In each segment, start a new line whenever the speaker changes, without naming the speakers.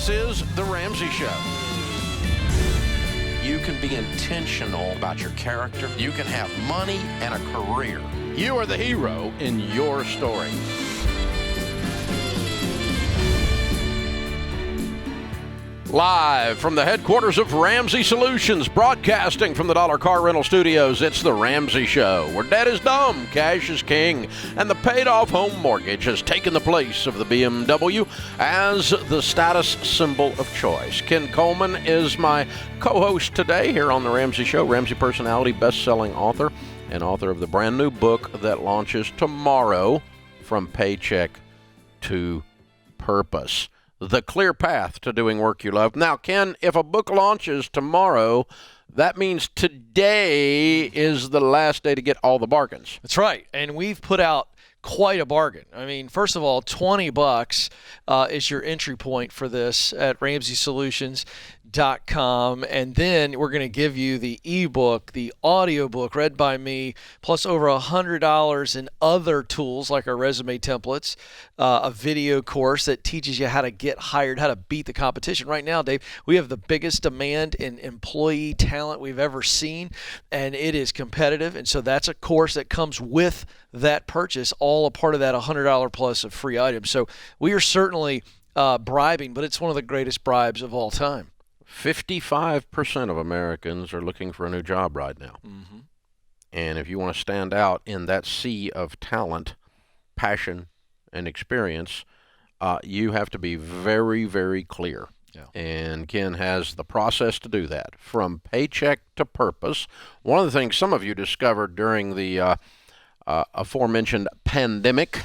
This is The Ramsey Show. You can be intentional about your character. You can have money and a career. You are the hero in your story. Live from the headquarters of Ramsey Solutions, broadcasting from the Dollar Car Rental Studios, it's The Ramsey Show, where debt is dumb, cash is king, and the paid-off home mortgage has taken the place of the BMW as the status symbol of choice. Ken Coleman is my co-host today here on The Ramsey Show, Ramsey personality, best-selling author, and author of the brand new book that launches tomorrow, From Paycheck to Purpose. The Clear Path to Doing Work You Love. Now, Ken, if a book launches tomorrow, that means today is the last day to get all the bargains.
That's right. And we've put out quite a bargain. I mean, first of all, $20 is your entry point for this at RamseySolutions.com. And then we're going to give you the ebook, the audiobook read by me, plus over $100 in other tools like our resume templates, a video course that teaches you how to get hired, how to beat the competition. Right now, Dave, we have the biggest demand in employee talent we've ever seen, and it is competitive. And so that's a course that comes with that purchase, all a part of that $100 plus of free items. So we are certainly bribing, but it's one of the greatest bribes of all time.
55% of Americans are looking for a new job right now.
Mm-hmm.
And if you want to stand out in that sea of talent, passion, and experience, you have to be very, very clear.
Yeah.
And Ken has the process to do that. From paycheck to purpose. One of the things some of you discovered during the aforementioned pandemic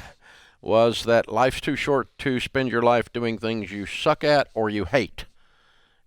was that life's too short to spend your life doing things you suck at or you hate,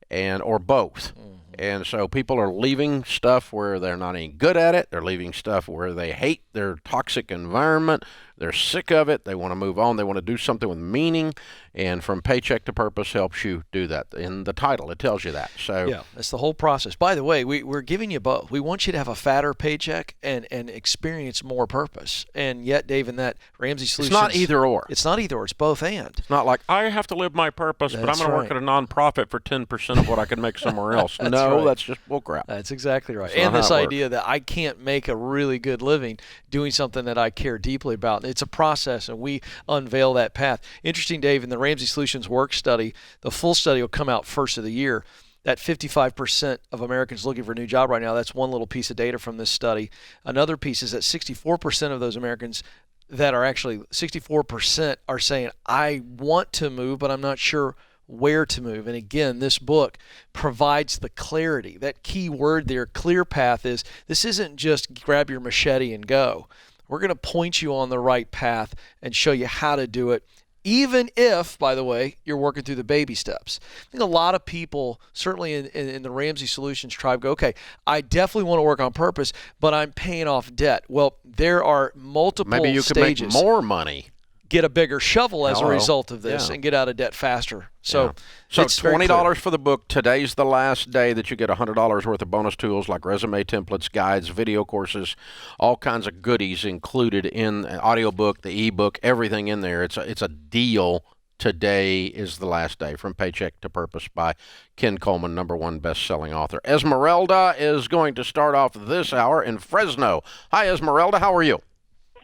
or both.
Mm-hmm.
And so people are leaving stuff where they're not any good at it. They're leaving stuff where they hate their toxic environment. They're sick of it. They want to move on. They want to do something with meaning. And From Paycheck to Purpose helps you do that. In the title, it tells you that. So
yeah, that's the whole process. By the way, we're giving you both. We want you to have a fatter paycheck and experience more purpose. And yet, Dave, in that Ramsey Solutions,
it's not either or.
It's not either or. It's both and.
It's not like, I have to live my purpose, but I'm going to work at a nonprofit for 10% of what I can make somewhere else. That's just bullcrap.
That's exactly right.
That's
and this idea that I can't make a really good living doing something that I care deeply about. It's a process, and we unveil that path. Interesting, Dave, in the Ramsey Solutions work study, the full study will come out first of the year. That 55% of Americans looking for a new job right now, that's one little piece of data from this study. Another piece is that 64% of those Americans that are actually 64% are saying, I want to move, but I'm not sure where to move. And again, this book provides the clarity. That key word there, clear path, is this isn't just grab your machete and go. We're going to point you on the right path and show you how to do it, even if, by the way, you're working through the baby steps. I think a lot of people, certainly in the Ramsey Solutions tribe, go, okay, I definitely want to work on purpose, but I'm paying off debt. Well, there are multiple stages.
Maybe you could make more money.
Get a bigger shovel as a result of this and get out of debt faster. So
it's $20 for the book. Today's the last day that you get $100 worth of bonus tools like resume templates, guides, video courses, all kinds of goodies included in an audiobook, the ebook, everything in there. It's a deal. Today is the last day. From Paycheck to Purpose by Ken Coleman, #1 best-selling author. Esmeralda is going to start off this hour in Fresno. Hi, Esmeralda. How are you?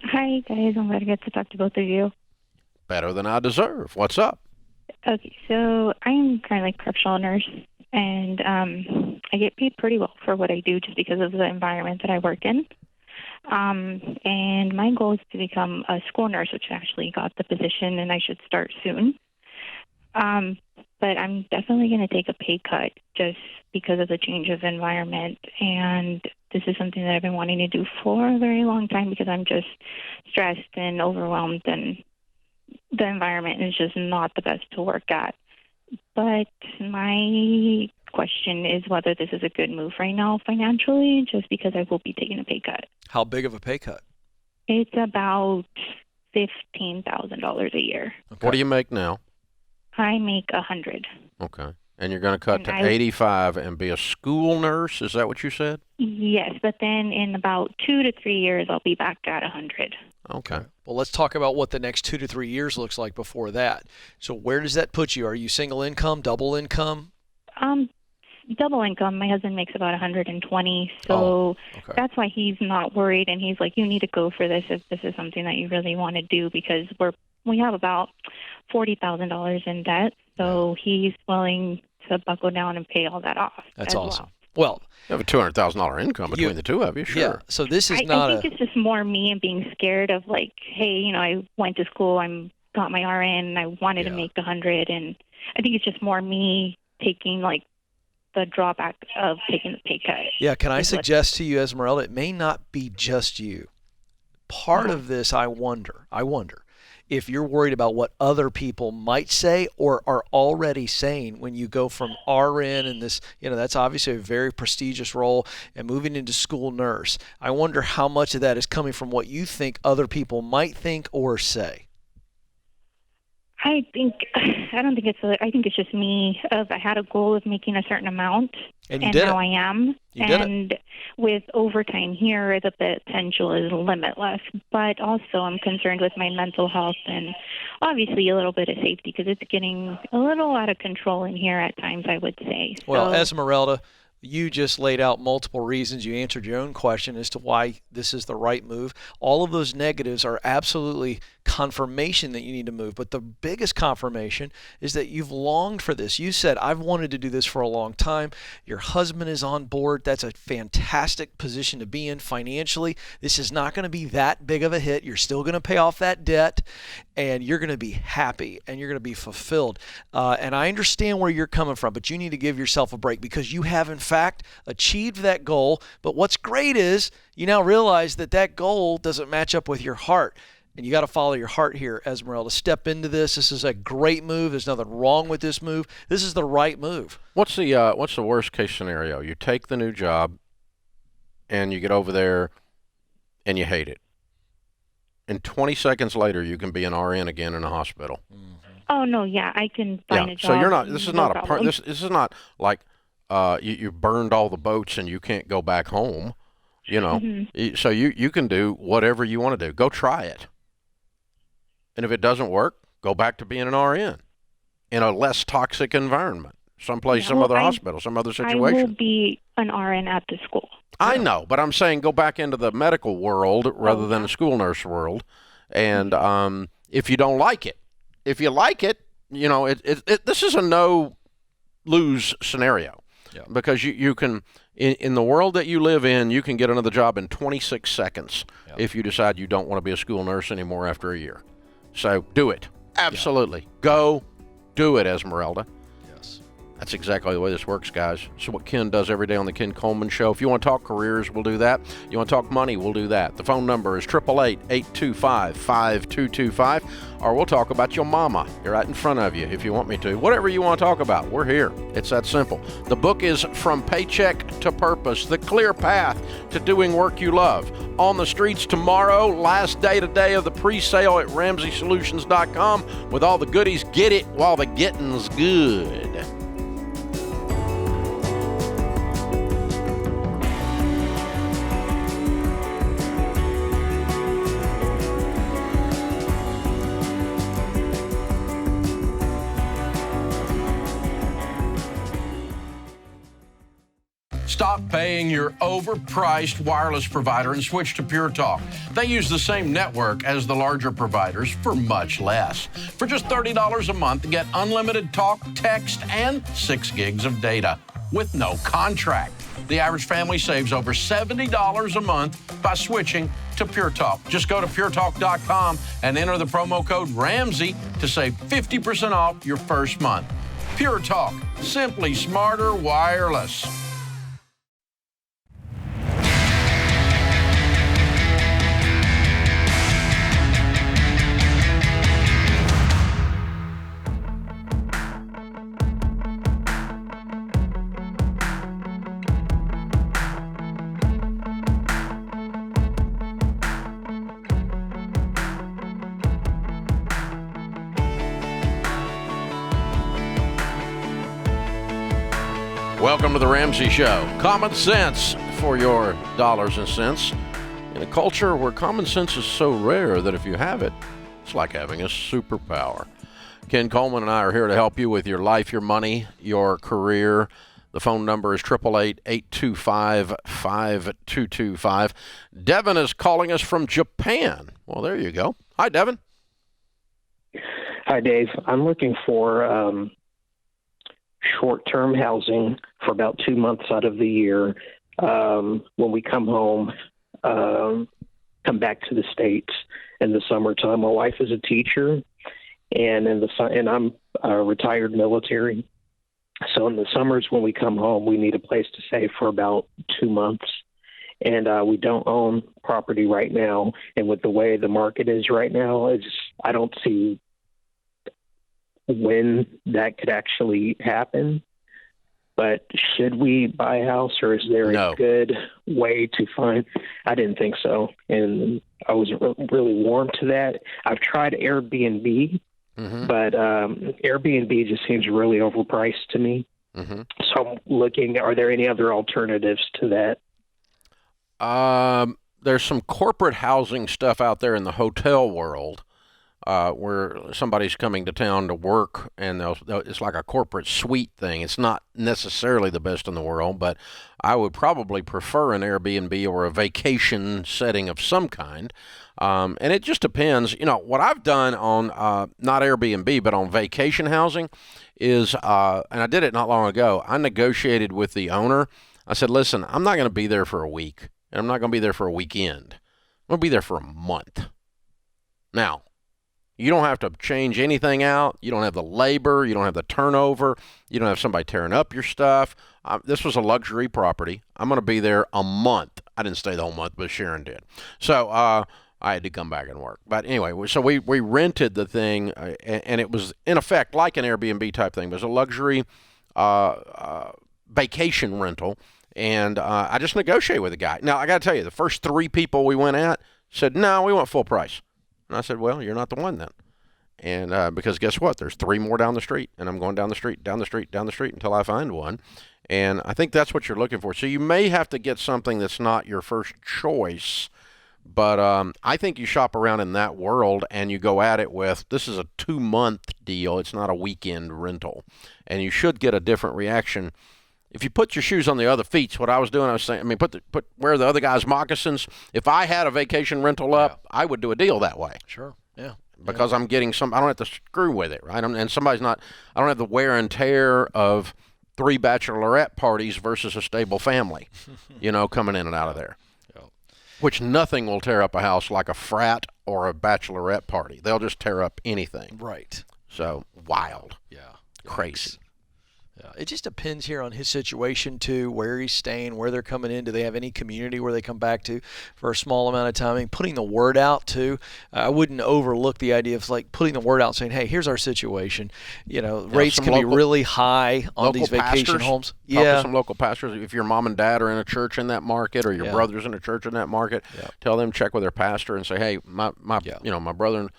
Hi, guys. I'm glad to get to talk to both of you.
Better than I deserve. What's up?
Okay, so I'm currently a correctional nurse, and I get paid pretty well for what I do just because of the environment that I work in. And my goal is to become a school nurse, which I actually got the position, and I should start soon. But I'm definitely going to take a pay cut just because of the change of environment. And this is something that I've been wanting to do for a very long time because I'm just stressed and overwhelmed, and the environment is just not the best to work at. But my question is whether this is a good move right now financially, just because I will be taking a pay cut.
How big of a pay cut?
It's about $15,000 a year.
Okay. What do you make now?
I make $100.
Okay. And you're going to cut to 85 and be a school nurse? Is that what you said?
Yes, but then in about 2 to 3 years, I'll be back at 100.
Okay.
Well, let's talk about what the next 2 to 3 years looks like before that. So where does that put you? Are you single income, double income?
Double income. My husband makes about 120, so
okay.
that's why he's not worried. And he's like, "You need to go for this if this is something that you really want to do," because we have about $40,000 in debt. So he's willing to buckle down and pay all that off.
That's awesome. Well,
you have a $200,000 income between the two of you, sure.
Yeah. So this is
I think it's just more me and being scared of like, hey, I went to school, got my RN, and I wanted to make 100, and I think it's just more me taking like the drawback of taking the pay cut.
Yeah. Can I suggest to you, Esmeralda, it may not be just you. Part of this, I wonder if you're worried about what other people might say or are already saying when you go from RN and this, that's obviously a very prestigious role, and moving into school nurse. I wonder how much of that is coming from what you think other people might think or say.
I think it's just me. I had a goal of making a certain amount,
and
now I am.
And
with overtime here, the potential is limitless. But also, I'm concerned with my mental health and obviously a little bit of safety because it's getting a little out of control in here at times, I would say.
Well, Esmeralda, you just laid out multiple reasons. You answered your own question as to why this is the right move. All of those negatives are absolutely confirmation that you need to move. But the biggest confirmation is that you've longed for this. You said, I've wanted to do this for a long time. Your husband is on board. That's a fantastic position to be in financially. This is not going to be that big of a hit. You're still going to pay off that debt, and you're going to be happy, and you're going to be fulfilled. And I understand where you're coming from, but you need to give yourself a break because you have, in fact, achieved that goal. But what's great is you now realize that goal doesn't match up with your heart. And you got to follow your heart here, Esmeralda. Step into this. This is a great move. There's nothing wrong with this move. This is the right move.
What's the worst case scenario? You take the new job, and you get over there, and you hate it. And 20 seconds later, you can be an RN again in a hospital.
Mm-hmm.
Oh no, yeah, I can find a job.
So you're not. This is
no
not
problem.
this is not like you burned all the boats and you can't go back home. So you can do whatever you want to do. Go try it. And if it doesn't work, go back to being an RN in a less toxic environment, someplace, some other hospital, some other situation.
I will be an RN at the school.
I know, but I'm saying go back into the medical world rather than the school nurse world. And if you don't like it, if you like it, this is a no-lose scenario.
Yeah.
Because you can, in the world that you live in, you can get another job in 26 seconds if you decide you don't want to be a school nurse anymore after a year. So do it. Absolutely. Yeah. Go do it, Esmeralda.
Yes.
That's exactly the way this works, guys. So what Ken does every day on the Ken Coleman Show. If you want to talk careers, we'll do that. You want to talk money, we'll do that. The phone number is 888-825-5225. Or we'll talk about your mama. You're right in front of you if you want me to. Whatever you want to talk about, we're here. It's that simple. The book is From Paycheck to Purpose, The Clear Path to Doing Work You Love. On the streets tomorrow, last day today of the pre-sale at RamseySolutions.com with all the goodies. Get it while the getting's good. Stop paying your overpriced wireless provider and switch to Pure Talk. They use the same network as the larger providers for much less. For just $30 a month, get unlimited talk, text, and 6 gigs of data with no contract. The average family saves over $70 a month by switching to Pure Talk. Just go to puretalk.com and enter the promo code Ramsey to save 50% off your first month. Pure Talk, simply smarter wireless. Welcome to the Ramsey Show. Common sense for your dollars and cents. in a culture where common sense is so rare that if you have it, it's like having a superpower. Ken Coleman and I are here to help you with your life, your money, your career. The phone number is 888-825-5225. Devin is calling us from Japan. Well, there you go. Hi, Devin.
Hi, Dave. I'm looking for short-term housing for about 2 months out of the year. When we come home, come back to the States in the summertime. My wife is a teacher, and I'm retired military. So in the summers when we come home, we need a place to stay for about 2 months. And we don't own property right now. And with the way the market is right now, I don't see when that could actually happen. But should we buy a house, or is there a good way to find? I didn't think so. And I wasn't really warm to that. I've tried Airbnb. Mm-hmm. But Airbnb just seems really overpriced to me. Mm-hmm. So I'm looking, are there any other alternatives to that?
There's some corporate housing stuff out there in the hotel world where somebody's coming to town to work, and it's like a corporate suite thing. It's not necessarily the best in the world, but I would probably prefer an Airbnb or a vacation setting of some kind. And it just depends. You know, what I've done on not Airbnb, but on vacation housing is, and I did it not long ago, I negotiated with the owner. I said, listen, I'm not going to be there for a week, and I'm not going to be there for a weekend. I'm going to be there for a month. Now, you don't have to change anything out. You don't have the labor. You don't have the turnover. You don't have somebody tearing up your stuff. This was a luxury property. I'm going to be there a month. I didn't stay the whole month, but Sharon did. So I had to come back and work. But anyway, so we rented the thing, and it was, in effect, like an Airbnb type thing. It was a luxury vacation rental, and I just negotiated with the guy. Now, I got to tell you, the first 3 people we went at said, no, we want full price. And I said, well, you're not the one then. And because guess what? There's 3 more down the street, and I'm going down the street, down the street, down the street until I find one. And I think that's what you're looking for. So you may have to get something that's not your first choice, but I think you shop around in that world and you go at it with, this is a 2-month deal. It's not a weekend rental. And you should get a different reaction. If you put your shoes on the other feet, what I was doing, I was saying, I mean, wear the other guy's moccasins. If I had a vacation rental up, I would do a deal that way.
Sure. Yeah.
Because I'm getting I don't have to screw with it, right? And somebody's not, I don't have the wear and tear of 3 bachelorette parties versus a stable family, coming in and out of there. Which nothing will tear up a house like a frat or a bachelorette party. They'll just tear up anything.
Right.
So wild.
Yeah.
Crazy.
Yeah. It just depends here on his situation too, where he's staying, where they're coming in. Do they have any community where they come back to for a small amount of time? I mean, putting the word out too. I wouldn't overlook the idea of like putting the word out, saying, "Hey, here's our situation." Rates can be really high on these vacation homes.
Talk to some local pastors. If your mom and dad are in a church in that market, or your brother's in a church in that market, tell them, check with their pastor and say, "Hey, my brother."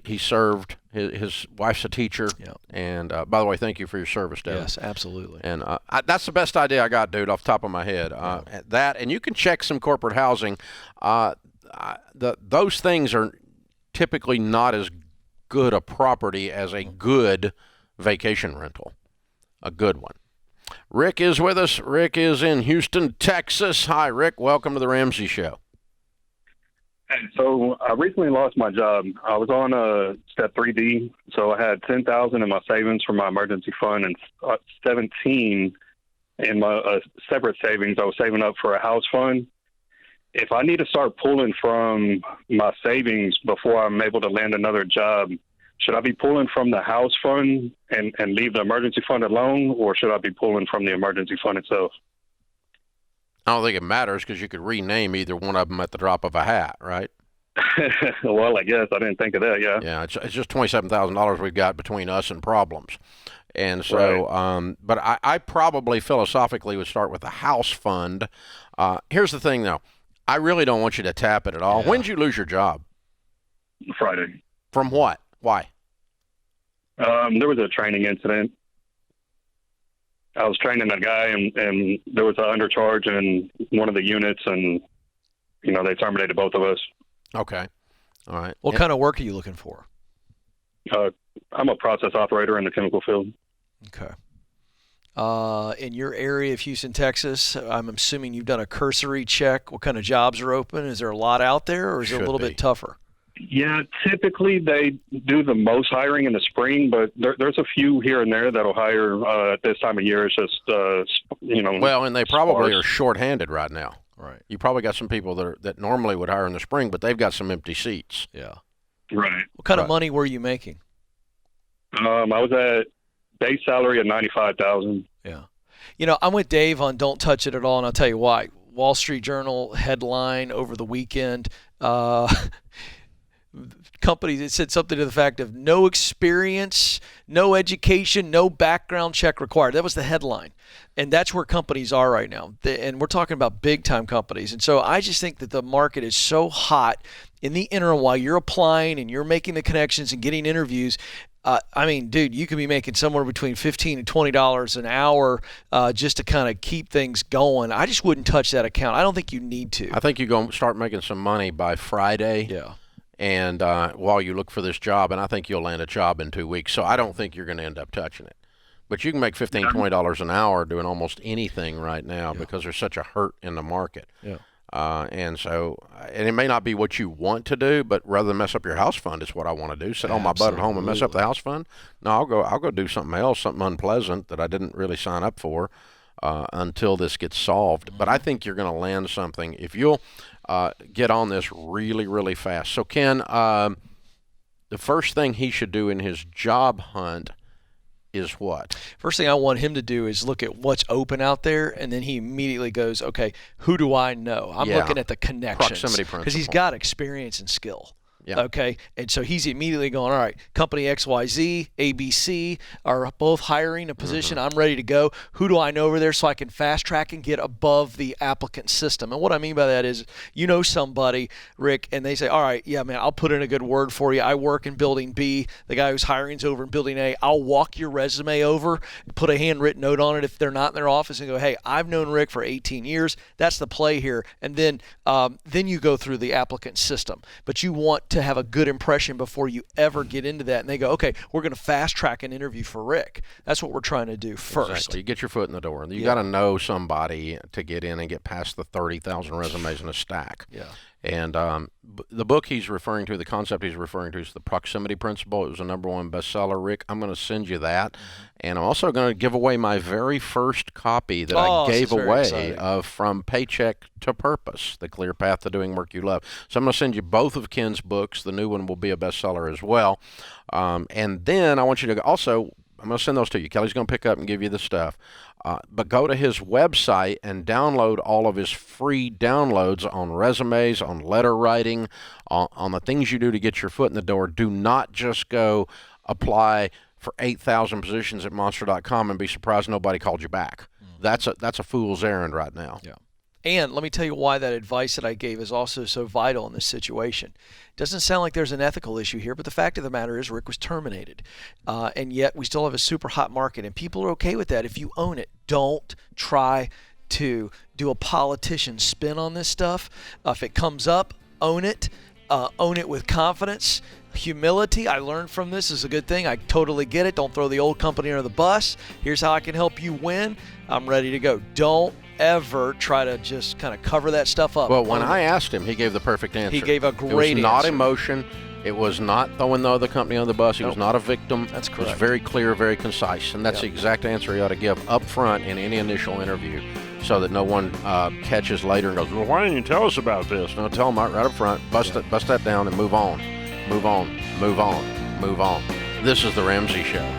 He served. His wife's a teacher. Yeah. And by the way, thank you for your service, Dave.
Yes, absolutely.
And that's the best idea I got, dude, off the top of my head. That, and you can check some corporate housing. Those things are typically not as good a property as a good vacation rental, a good one. Rick is with us. Rick is in Houston, Texas. Hi, Rick. Welcome to the Ramsey Show.
So I recently lost my job. I was on step 3D, so I had $10,000 in my savings for my emergency fund and $17,000 in my separate savings. I was saving up for a house fund. If I need to start pulling from my savings before I'm able to land another job, should I be pulling from the house fund and leave the emergency fund alone, or should I be pulling from the emergency fund itself?
I don't think it matters because you could rename either one of them at the drop of a hat, right?
Well, I guess I didn't think of that. Yeah.
Yeah, it's just $27,000 we've got between us and problems, and so. Right. But I probably philosophically would start with the house fund. Here's the thing, though. I really don't want you to tap it at all. Yeah. When did you lose your job?
Friday.
From what? Why?
There was a training incident. I was training a guy, and there was an undercharge in one of the units, and they terminated both of us.
Okay. All right.
What kind of work are you looking for?
I'm a process operator in the chemical field.
Okay. In your area of Houston, Texas, I'm assuming you've done a cursory check. What kind of jobs are open? Is there a lot out there, or is it a little bit tougher?
Yeah, typically they do the most hiring in the spring, but there's a few here and there that'll hire at this time of year. It's just,
Well, and they probably are shorthanded right now.
Right.
You probably got some people that normally would hire in the spring, but they've got some empty seats.
Yeah.
Right.
What kind of money were you making?
I was at base salary at $95,000.
Yeah. I'm with Dave on don't touch it at all, and I'll tell you why. Wall Street Journal headline over the weekend. Companies, it said something to the fact of no experience, no education, no background check required. That was the headline. And that's where companies are right now. And we're talking about big time companies. And so I just think that the market is so hot in the interim while you're applying and you're making the connections and getting interviews. Dude, you could be making somewhere between $15 and $20 an hour just to kind of keep things going. I just wouldn't touch that account. I don't think you need to.
I think you're going to start making some money by Friday.
Yeah.
And while you look for this job, and I think you'll land a job in 2 weeks. So I don't think you're going to end up touching it. But you can make $15, $20 an hour doing almost anything right now because there's such a hurt in the market.
Yeah.
And it may not be what you want to do, but rather than mess up your house fund is what I want to do. Sit on my butt at home and mess up the house fund. No, I'll go do something else, something unpleasant that I didn't really sign up for until this gets solved. But I think you're going to land something if you'll get on this really, really fast. So Ken, the first thing he should do in his job hunt is what?
First thing I want him to do is look at what's open out there, and then he immediately goes, okay, who do I know? I'm looking at the connections.
Proximity principle.
Because he's got experience and skill.
Yeah.
Okay. And so he's immediately going, all right, company XYZ, ABC are both hiring a position. I'm ready to go. Who do I know over there so I can fast track and get above the applicant system? And what I mean by that is, somebody, Rick, and they say, all right, yeah, man, I'll put in a good word for you. I work in building B. The guy who's hiring's over in building A. I'll walk your resume over, put a handwritten note on it if they're not in their office and go, hey, I've known Rick for 18 years. That's the play here. And then you go through the applicant system. But you want to have a good impression before you ever get into that. And they go, okay, we're going to fast track an interview for Rick. That's what we're trying to do first.
Exactly. You get your foot in the door. You got to know somebody to get in and get past the 30,000 resumes in a stack.
Yeah.
And the book he's referring to, the concept he's referring to is the proximity principle. It was a #1 bestseller. Rick, I'm going to send you that. And I'm also going to give away my very first copy that I gave away From Paycheck to Purpose, The Clear Path to Doing Work You Love. So I'm going to send you both of Ken's books. The new one will be a bestseller as well. And then I want you to also, I'm going to send those to you. Kelly's going to pick up and give you the stuff. But go to his website and download all of his free downloads on resumes, on letter writing, on the things you do to get your foot in the door. Do not just go apply for 8,000 positions at monster.com and be surprised nobody called you back. That's a fool's errand right now.
Yeah. And let me tell you why that advice that I gave is also so vital in this situation. It doesn't sound like there's an ethical issue here, but the fact of the matter is Rick was terminated. And yet we still have a super hot market, and people are okay with that if you own it. Don't try to do a politician spin on this stuff. If it comes up, own it. Own it with confidence. Humility, I learned from this, is a good thing. I totally get it. Don't throw the old company under the bus. Here's how I can help you win. I'm ready to go. Don't ever try to just kind of cover that stuff up.
Well, when I asked him, he gave the perfect answer.
He gave a great answer.
It was not emotion. It was not throwing the other company under the bus. He was not a victim.
That's correct.
It was very clear, very concise. And that's the exact answer you ought to give up front in any initial interview so that no one catches later and goes, well, why didn't you tell us about this? No, tell them right up front. Bust that down and move on. Move on. Move on. Move on. This is The Ramsey Show.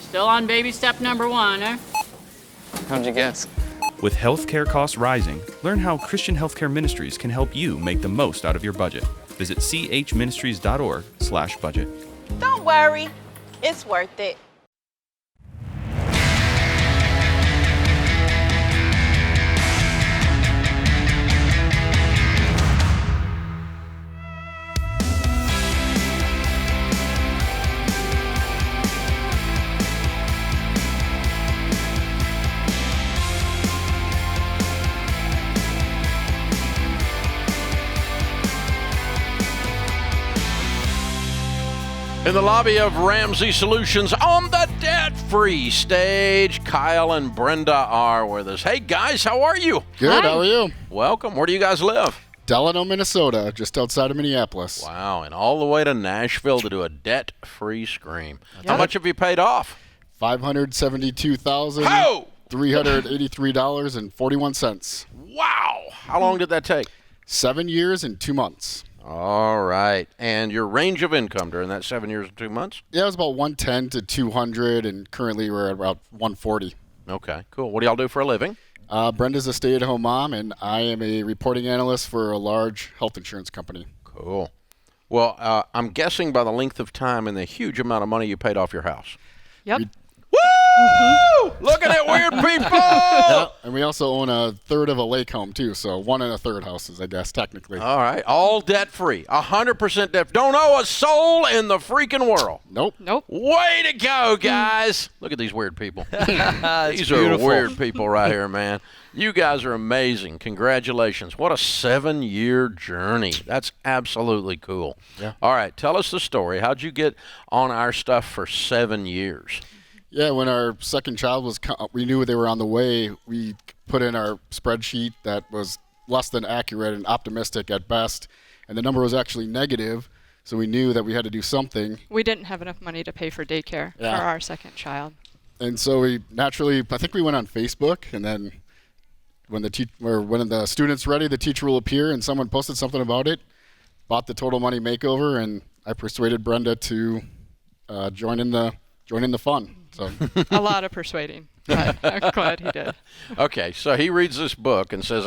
Still on baby step number 1, eh?
How'd you guess?
With healthcare costs rising, learn how Christian Healthcare Ministries can help you make the most out of your budget. Visit chministries.org/budget.
Don't worry, it's worth it.
In the lobby of Ramsey Solutions on the debt-free stage, Kyle and Brenda are with us. Hey, guys, how are you?
Good, how are you?
Welcome. Where do you guys live?
Delano, Minnesota, just outside of Minneapolis.
Wow, and all the way to Nashville to do a debt-free scream. How much have you paid off?
$572,383.41.
Wow. How long did that take?
7 years and 2 months.
All right. And your range of income during that 7 years and 2 months?
Yeah, it was about 110 to 200, and currently we're at about 140.
Okay, cool. What do y'all do for a living?
Brenda's a stay-at-home mom, and I am a reporting analyst for a large health insurance company.
Cool. Well, I'm guessing by the length of time and the huge amount of money you paid off your house.
Yep.
Woo! Looking at weird people!
Yeah, and we also own a third of a lake home, too, so 1 1/3 houses, I guess, technically.
All right, all debt-free, 100% debt. Don't owe a soul in the freaking world.
Nope.
Way to go, guys. Look at these weird people. These are weird people right here, man. You guys are amazing. Congratulations. What a 7-year journey. That's absolutely cool.
Yeah.
All right, tell us the story. How'd you get on our stuff for 7 years?
Yeah, when our second child was, we knew they were on the way. We put in our spreadsheet that was less than accurate and optimistic at best, and the number was actually negative. So we knew that we had to do something.
We didn't have enough money to pay for daycare for our second child.
And so we naturally, I think we went on Facebook, and then when the student's ready, the teacher will appear, and someone posted something about it, bought the Total Money Makeover, and I persuaded Brenda to join in the fun. So
a lot of persuading, but I'm glad he did.
Okay, so he reads this book and says,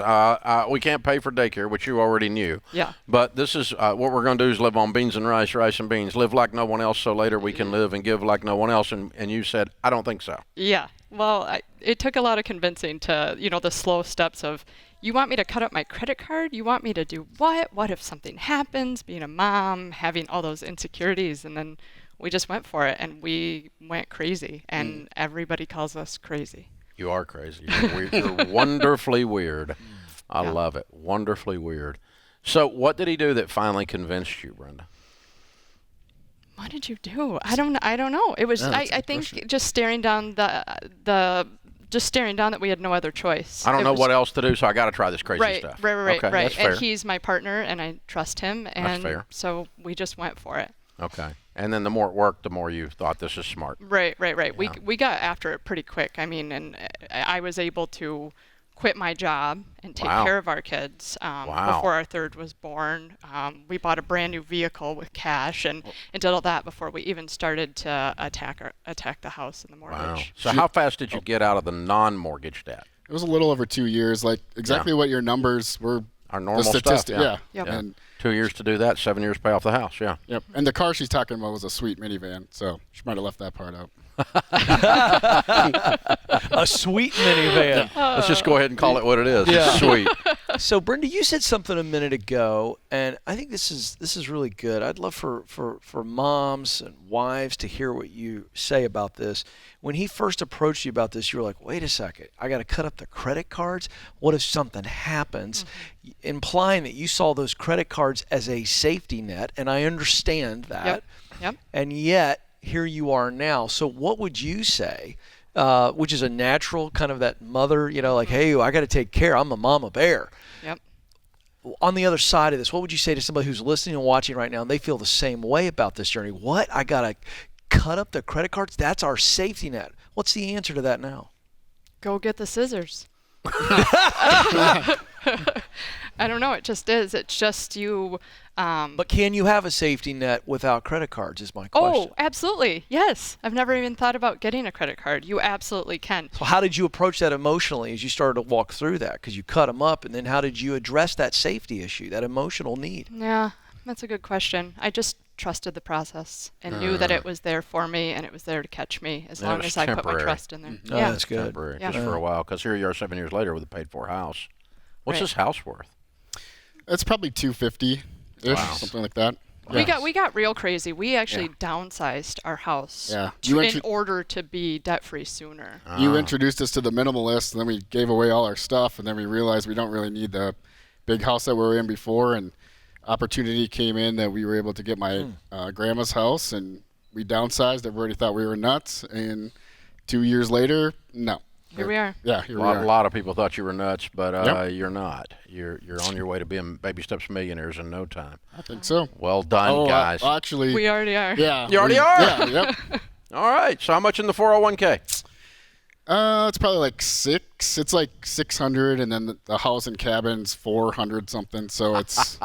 we can't pay for daycare, which you already knew.
Yeah.
But this is what we're going to do is live on beans and rice, rice and beans, live like no one else so later we can live and give like no one else. And you said, I don't think so.
Yeah. Well, it took a lot of convincing to, the slow steps of, you want me to cut up my credit card? You want me to do what? What if something happens? Being a mom, having all those insecurities, and then we just went for it, and we went crazy, and everybody calls us crazy.
You are crazy. You're wonderfully weird. I love it. Wonderfully weird. So what did he do that finally convinced you, Brenda?
What did you do? I don't know. It was, I think, just staring down just staring down that we had no other choice.
I don't know what else to do, so I got to try this crazy stuff.
Right.
That's fair.
And he's my partner, and I trust him, and
that's fair.
So we just went for it.
Okay. And then the more it worked, the more you thought this is smart.
Right.
Yeah.
We got after it pretty quick. I mean, and I was able to quit my job and take care of our kids before our third was born. We bought a brand new vehicle with cash and did all that before we even started to attack the house and the mortgage.
Wow. So how fast did you get out of the non-mortgage debt?
It was a little over 2 years, like exactly what your numbers were.
Our normal stuff.
Yeah.
Yep.
And
2 years to do that, 7 years to pay off the house. Yeah.
Yep. And the car she's talking about was a sweet minivan, so she might have left that part out.
A sweet minivan.
Let's just go ahead and call it what it is.
Yeah.
It's sweet.
So, Brenda, you said something a minute ago, and I think this is really good. I'd love for moms and wives to hear what you say about this. When he first approached you about this, you were like, wait a second, I got to cut up the credit cards? What if something happens? Mm-hmm. Implying that you saw those credit cards as a safety net, and I understand that.
Yep.
And yet, here you are now. So what would you say, which is a natural kind of that mother, like, hey, I got to take care. I'm a mama bear.
Yep.
On the other side of this, what would you say to somebody who's listening and watching right now and they feel the same way about this journey? What? I got to cut up the credit cards? That's our safety net. What's the answer to that now?
Go get the scissors. I don't know. It just is. It's just you.
But can you have a safety net without credit cards is my question.
Oh, absolutely. Yes. I've never even thought about getting a credit card. You absolutely can.
So how did you approach that emotionally as you started to walk through that? Because you cut them up, and then how did you address that safety issue, that emotional need?
Yeah, that's a good question. I just trusted the process and knew that it was there for me and it was there to catch me as long as I put my trust in there.
Oh,
Yeah.
that's good.
Temporary, just for a while, because here you are 7 years later with a paid-for house. What's this house worth?
It's probably $250-ish, something like that.
We got real crazy. We actually downsized our house in order to be debt-free sooner.
You introduced us to the minimalist, and then we gave away all our stuff, and then we realized we don't really need the big house that we were in before, and opportunity came in that we were able to get my grandma's house, and we downsized. Everybody thought we were nuts, and 2 years later, no.
Here we are.
Yeah, here we are.
A lot of people thought you were nuts, but you're not. You're on your way to being Baby Steps millionaires in no time.
I think so.
Well done, guys.
Actually,
we already are.
Yeah,
you already are.
Yeah. Yep.
All right. So how much in the 401k?
It's probably like six. It's like 600, and then the house and cabin's 400 something. So it's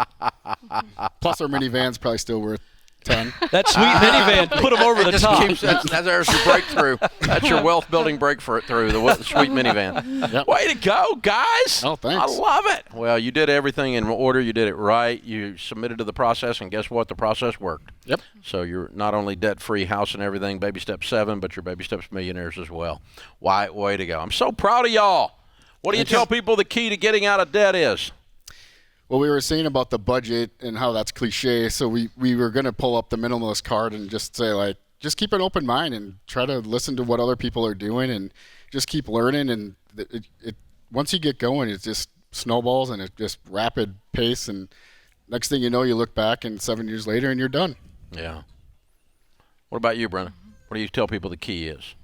plus our minivan's probably still worth 10.
That sweet minivan, put them over the top.
There's your breakthrough. That's your wealth building breakthrough, the sweet minivan.
Yep.
Way to go, guys.
Oh, thanks.
I love it. Well, you did everything in order. You did it right. You submitted to the process, and guess what? The process worked.
Yep.
So you're not only debt-free, house and everything, Baby Step 7, but you're Baby Steps millionaires as well. Way to go. I'm so proud of y'all. What do you tell people the key to getting out of debt is?
Well, we were saying about the budget and how that's cliche, so we were going to pull up the minimalist card and just say, like, just keep an open mind and try to listen to what other people are doing and just keep learning. And it once you get going, it just snowballs and it's just rapid pace. And next thing you know, you look back and 7 years later and you're done.
Yeah. What about you, Brenna? What do you tell people the key is?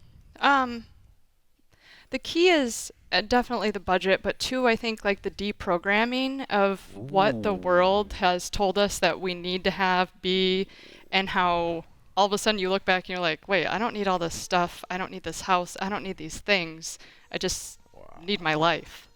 The key is definitely the budget, but two, I think like the deprogramming of what the world has told us that we need to have, be, and how all of a sudden you look back and you're like, wait, I don't need all this stuff. I don't need this house. I don't need these things. I just need my life.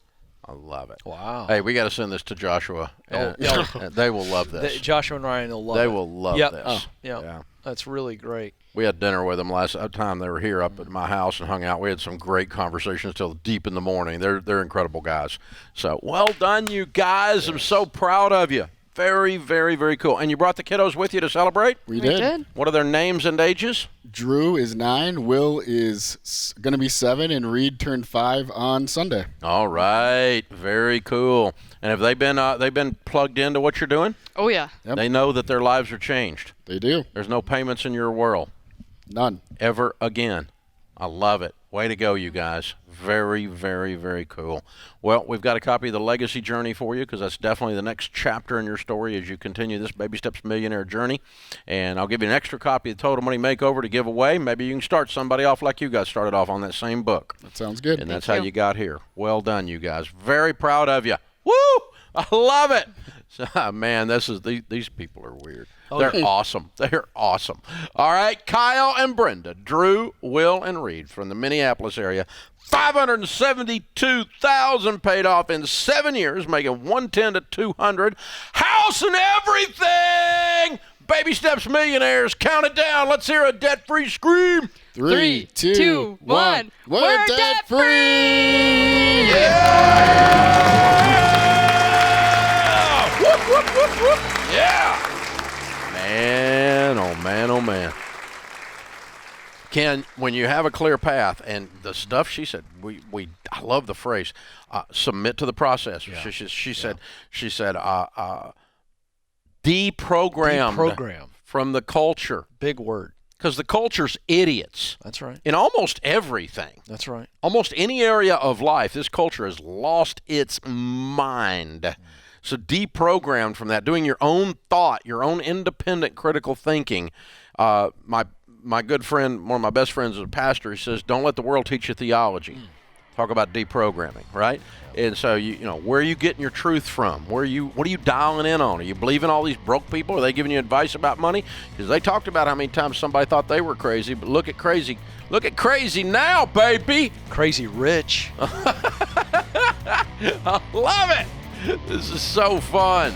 I love it.
Wow.
Hey, we got to send this to Joshua. They will love this.
Joshua and Ryan will love it.
They will love this.
Oh, yeah. That's really great.
We had dinner with them last time they were here up at my house and hung out. We had some great conversations till deep in the morning. They're incredible guys. So well done, you guys. Yes. I'm so proud of you. Very, very, very cool. And you brought the kiddos with you to celebrate?
We did.
What are their names and ages?
Drew is 9, Will is going to be 7, and Reed turned 5 on Sunday.
All right. Very cool. And have they been plugged into what you're doing?
Oh, yeah.
Yep.
They know that their lives are changed.
They do.
There's no payments in your world.
None.
Ever again. I love it. Way to go, you guys. Very, very, very cool. Well, we've got a copy of The Legacy Journey for you because that's definitely the next chapter in your story as you continue this Baby Steps Millionaire journey. And I'll give you an extra copy of Total Money Makeover to give away. Maybe you can start somebody off like you guys started off on that same book.
That sounds good.
And that's how you got here. Well done, you guys. Very proud of you. Woo! I love it. Man, these people are weird. They're awesome. They're awesome. All right, Kyle and Brenda, Drew, Will, and Reed from the Minneapolis area. $572,000 paid off in 7 years, making 110 to 200. House and everything. Baby Steps Millionaires. Count it down. Let's hear a debt-free scream.
3, 2, 1. We're debt-free.
Yeah! Whoop, whoop, whoop, whoop. Yeah! Man, oh man, oh man. Ken, when you have a clear path, and the stuff she said, I love the phrase, submit to the process. Yeah. She said, deprogram from the culture.
Big word.
Because the culture's idiots.
That's right.
In almost everything.
That's right.
Almost any area of life, this culture has lost its mind. So deprogrammed from that, doing your own thought, your own independent critical thinking. My good friend, one of my best friends is a pastor. He says, don't let the world teach you theology. Talk about deprogramming, right? And so, you know, where are you getting your truth from? What are you dialing in on? Are you believing all these broke people? Are they giving you advice about money? Because they talked about how many times somebody thought they were crazy, but look at crazy. Look at crazy now, baby.
Crazy rich.
I love it. This is so fun.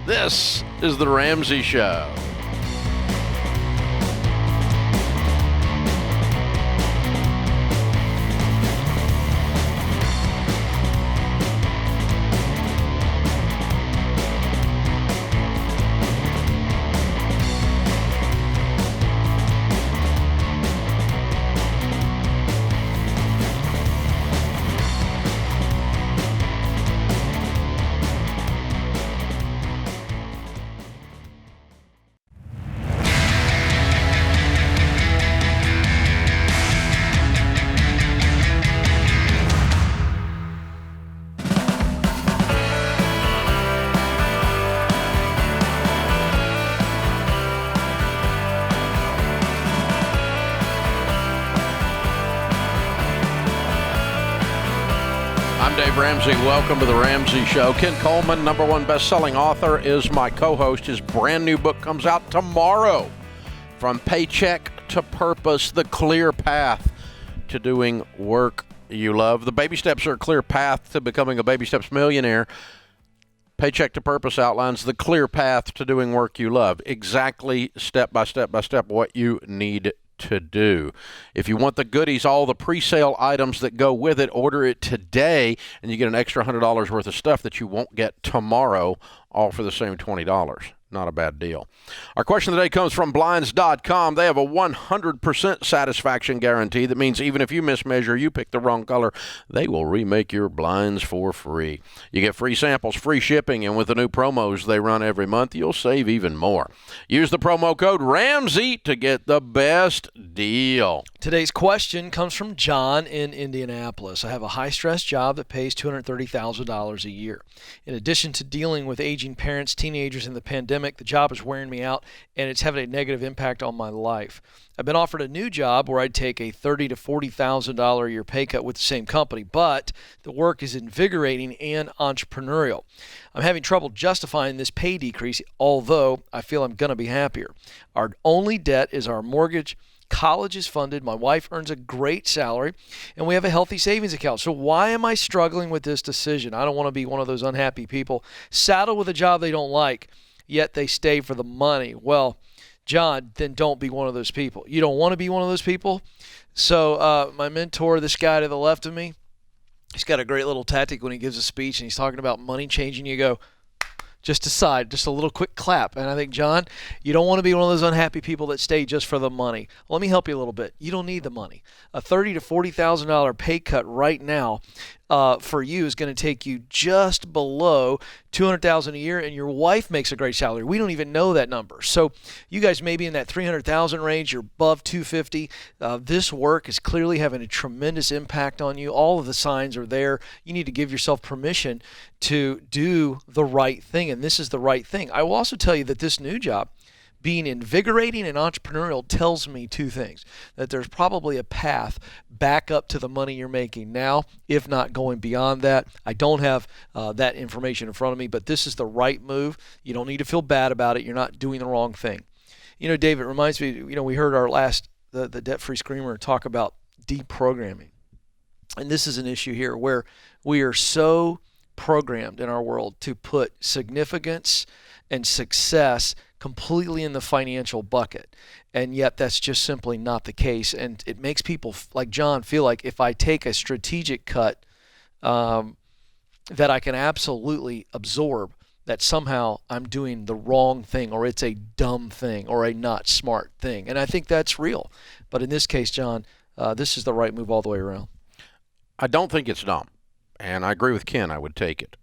This is The Ramsey Show. I'm Dave Ramsey. Welcome to The Ramsey Show. Ken Coleman, #1 best-selling author, is my co-host. His brand new book comes out tomorrow. From Paycheck to Purpose, The Clear Path to Doing Work You Love. The baby steps are a clear path to becoming a Baby Steps millionaire. Paycheck to Purpose outlines the clear path to doing work you love. Exactly step by step what you need to do. If you want the goodies, all the pre-sale items that go with it, order it today and you get an extra $100 worth of stuff that you won't get tomorrow, all for the same $20. Not a bad deal. Our question of the day comes from Blinds.com. They have a 100% satisfaction guarantee. That means even if you mismeasure, you pick the wrong color, they will remake your blinds for free. You get free samples, free shipping, and with the new promos they run every month, you'll save even more. Use the promo code Ramsey to get the best deal.
Today's question comes from John in Indianapolis. I have a high-stress job that pays $230,000 a year. In addition to dealing with aging parents, teenagers, and the pandemic, the job is wearing me out, and it's having a negative impact on my life. I've been offered a new job where I'd take a $30,000 to $40,000 a year pay cut with the same company, but the work is invigorating and entrepreneurial. I'm having trouble justifying this pay decrease, although I feel I'm going to be happier. Our only debt is our mortgage. College is funded, my wife earns a great salary, and we have a healthy savings account. So why am I struggling with this decision? I don't want to be one of those unhappy people saddled with a job they don't like, yet they stay for the money. Well, John, then don't be one of those people. You don't want to be one of those people. So my mentor, this guy to the left of me, he's got a great little tactic when he gives a speech and he's talking about money changing. You go, just aside, just a little quick clap. And I think, John, you don't want to be one of those unhappy people that stay just for the money. Let me help you a little bit. You don't need the money. A $30,000 to $40,000 pay cut right now for you is going to take you just below $200,000 a year, and your wife makes a great salary. We don't even know that number. So you guys may be in that $300,000 range. You're above $250,000. This work is clearly having a tremendous impact on you. All of the signs are there. You need to give yourself permission to do the right thing, and this is the right thing. I will also tell you that this new job, being invigorating and entrepreneurial, tells me two things: that there's probably a path back up to the money you're making now, if not going beyond that. I don't have that information in front of me, but this is the right move. You don't need to feel bad about it. You're not doing the wrong thing. You know, Dave, it reminds me, we heard our last, the Debt-Free Screamer talk about deprogramming. And this is an issue here where we are so programmed in our world to put significance and success completely in the financial bucket, and yet that's just simply not the case. And it makes people like John feel like if I take a strategic cut that I can absolutely absorb, that somehow I'm doing the wrong thing, or it's a dumb thing, or a not smart thing. And I think that's real. But in this case, John, this is the right move all the way around.
I don't think it's dumb, and I agree with Ken. I would take it.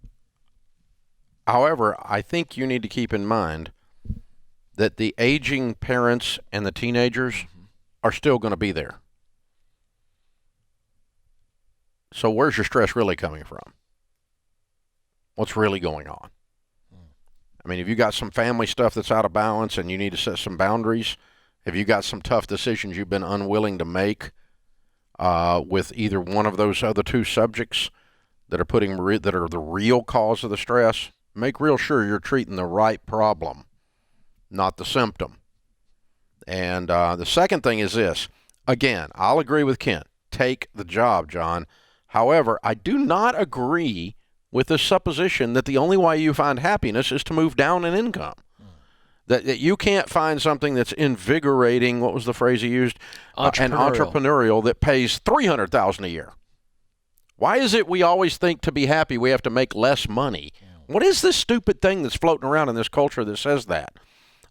However, I think you need to keep in mind that the aging parents and the teenagers are still going to be there. So where's your stress really coming from? What's really going on? I mean, have you got some family stuff that's out of balance and you need to set some boundaries? Have you got some tough decisions you've been unwilling to make with either one of those other two subjects that are the real cause of the stress? Make real sure you're treating the right problem, not the symptom. And the second thing is this. Again, I'll agree with Ken. Take the job, John. However, I do not agree with this supposition that the only way you find happiness is to move down in income. That you can't find something that's invigorating, what was the phrase he used? And entrepreneurial that pays $300,000 a year. Why is it we always think to be happy we have to make less money? What is this stupid thing that's floating around in this culture that says that?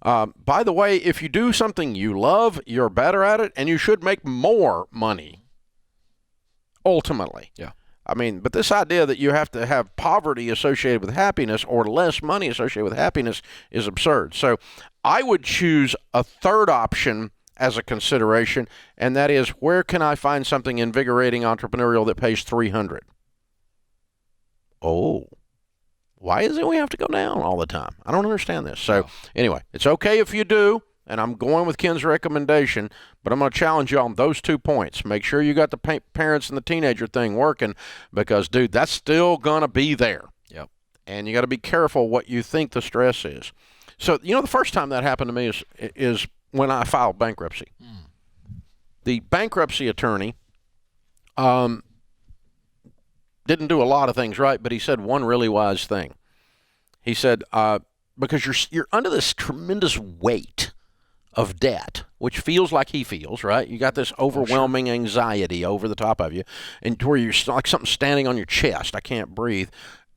By the way, if you do something you love, you're better at it, and you should make more money, ultimately.
Yeah.
I mean, but this idea that you have to have poverty associated with happiness or less money associated with happiness is absurd. So I would choose a third option as a consideration, and that is, where can I find something invigorating, entrepreneurial that pays $300,000? Oh, why is it we have to go down all the time? I don't understand this. So anyway, it's okay if you do. And I'm going with Ken's recommendation, but I'm going to challenge you on those 2 points. Make sure you got the parents and the teenager thing working, because, dude, that's still going to be there.
Yep.
And you got to be careful what you think the stress is. So, the first time that happened to me is when I filed bankruptcy. The bankruptcy attorney didn't do a lot of things right, but he said one really wise thing. He said, because you're under this tremendous weight of debt, which feels like he feels, right? You got this overwhelming anxiety over the top of you, and to where you're like something standing on your chest. I can't breathe.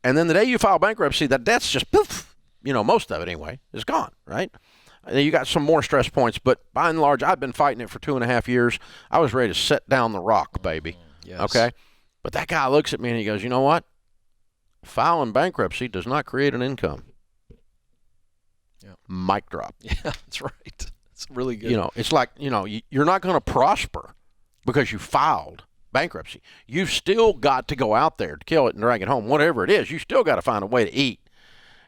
And then the day you file bankruptcy, that debt's just poof, most of it anyway, is gone, right? And you got some more stress points, but by and large, I've been fighting it for 2.5 years. I was ready to set down the rock, baby.
Yes.
Okay? But that guy looks at me and he goes, you know what? Filing bankruptcy does not create an income.
Yeah.
Mic drop.
Yeah, that's right. It's really good.
It's like, you're not going to prosper because you filed bankruptcy. You've still got to go out there to kill it and drag it home, whatever it is. You still got to find a way to eat.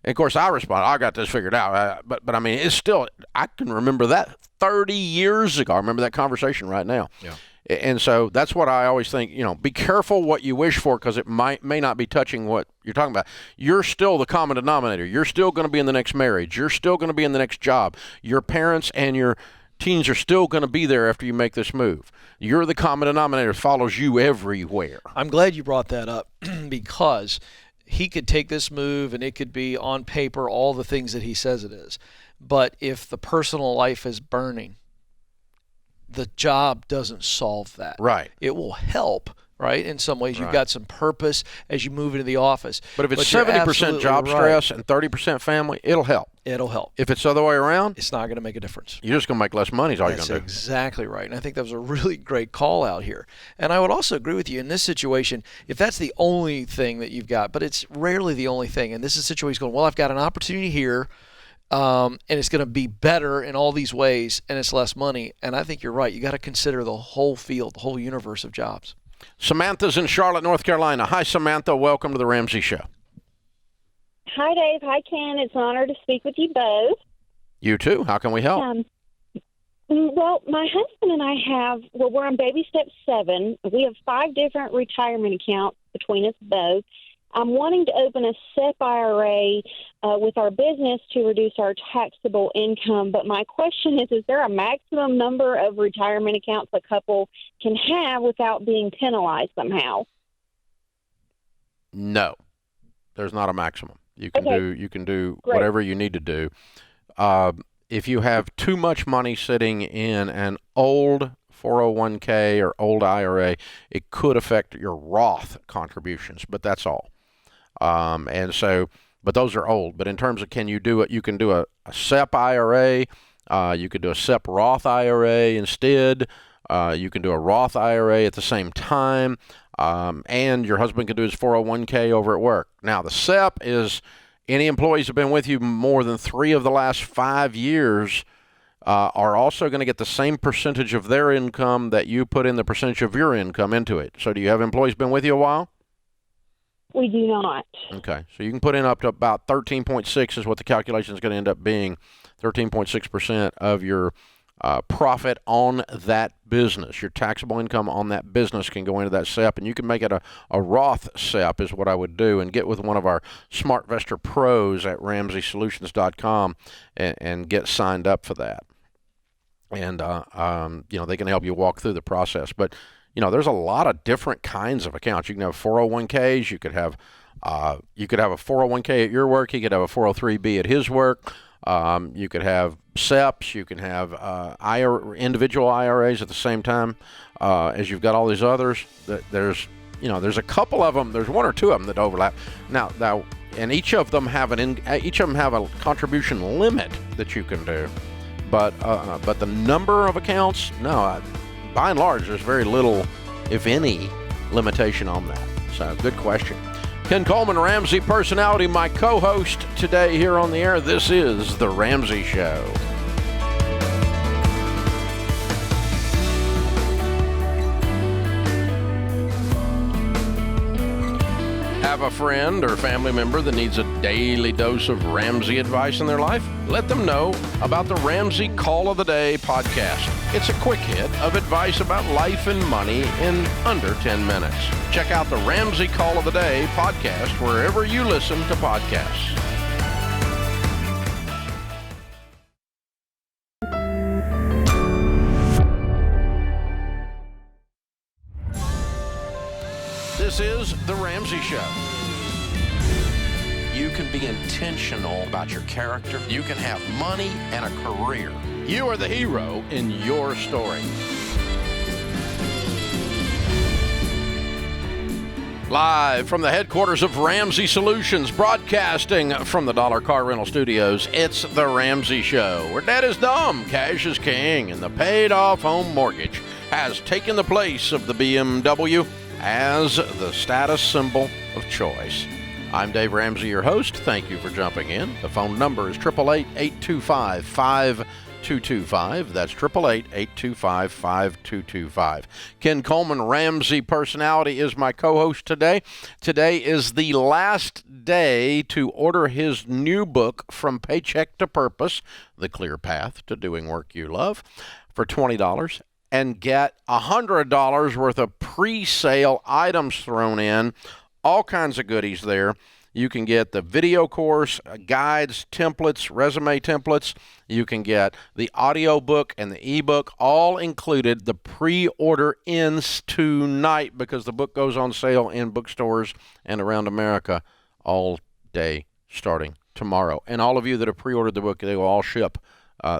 And, of course, I respond, I got this figured out. But I mean, it's still, I can remember that 30 years ago. I remember that conversation right now.
Yeah.
And so that's what I always think, be careful what you wish for, because it may not be touching what you're talking about. You're still the common denominator. You're still going to be in the next marriage. You're still going to be in the next job. Your parents and your teens are still going to be there after you make this move. You're the common denominator that follows you everywhere.
I'm glad you brought that up because he could take this move and it could be on paper all the things that he says it is. But if the personal life is burning, the job doesn't solve that.
Right.
It will help, right? In some ways, you've got some purpose as you move into the office.
But if it's 70% job stress and 30% family, it'll help.
It'll help.
If it's the other way around,
it's not going to make a difference.
You're just going to make less money is all you're going to do.
That's exactly right. And I think that was a really great call out here. And I would also agree with you in this situation, if that's the only thing that you've got, but it's rarely the only thing. And this is a situation going, well, I've got an opportunity here. And it's going to be better in all these ways, and it's less money. And I think you're right. You got to consider the whole field, the whole universe of jobs.
Samantha's in Charlotte, North Carolina. Hi, Samantha. Welcome to the Ramsey Show.
Hi, Dave. Hi, Ken. It's an honor to speak with you both.
You too. How can we help?
Well, my husband and I we're on baby step 7. We have 5 different retirement accounts between us both. I'm wanting to open a SEP IRA with our business to reduce our taxable income. But my question is there a maximum number of retirement accounts a couple can have without being penalized somehow?
No, there's not a maximum. You can do
Great.
Whatever you need to do. If you have too much money sitting in an old 401k or old IRA, it could affect your Roth contributions, but that's all. But those are old. But in terms of can you do it, you can do a SEP IRA. You could do a SEP Roth IRA instead. You can do a Roth IRA at the same time. And your husband can do his 401k over at work. Now, the SEP is any employees who have been with you more than 3 of the last 5 years are also going to get the same percentage of their income that you put in the percentage of your income into it. So do you have employees been with you a while?
We do not.
Okay. So you can put in up to about 13.6 is what the calculation is going to end up being, 13.6% of your profit on that business. Your taxable income on that business can go into that SEP, and you can make it a Roth SEP is what I would do, and get with one of our SmartVestor pros at RamseySolutions.com and get signed up for that. And, they can help you walk through the process. But, there's a lot of different kinds of accounts. You can have 401ks. You could have You could have a 401k at your work. He could have a 403b at his work. You could have SEPs. You can have individual IRAs at the same time as you've got all these others. There's a couple of them. There's one or two of them that overlap. Now, and each of them have a contribution limit that you can do. But the number of accounts, no. By and large, there's very little, if any, limitation on that. So, good question. Ken Coleman, Ramsey personality, my co-host today here on the air. This is The Ramsey Show. Have a friend or family member that needs a daily dose of Ramsey advice in their life? Let them know about the Ramsey Call of the Day podcast. It's a quick hit of advice about life and money in under 10 minutes. Check out the Ramsey Call of the Day podcast wherever you listen to podcasts. This is The Ramsey Show. You can be intentional about your character. You can have money and a career. You are the hero in your story. Live from the headquarters of Ramsey Solutions, broadcasting from the Dollar Car Rental Studios, it's The Ramsey Show, where debt is dumb, cash is king, and the paid-off home mortgage has taken the place of the BMW as the status symbol of choice. I'm Dave Ramsey, your host. Thank you for jumping in. The phone number is 888-825-5225. That's 888-825-5225. Ken Coleman, Ramsey personality, is my co-host today. Today is the last day to order his new book, From Paycheck to Purpose, The Clear Path to Doing Work You Love, for $20. And get $100 worth of pre-sale items thrown in. All kinds of goodies there. You can get the video course, guides, templates, resume templates. You can get the audio book and the ebook, all included. The pre-order ends tonight because the book goes on sale in bookstores and around America all day starting tomorrow. And all of you that have pre-ordered the book, they will all ship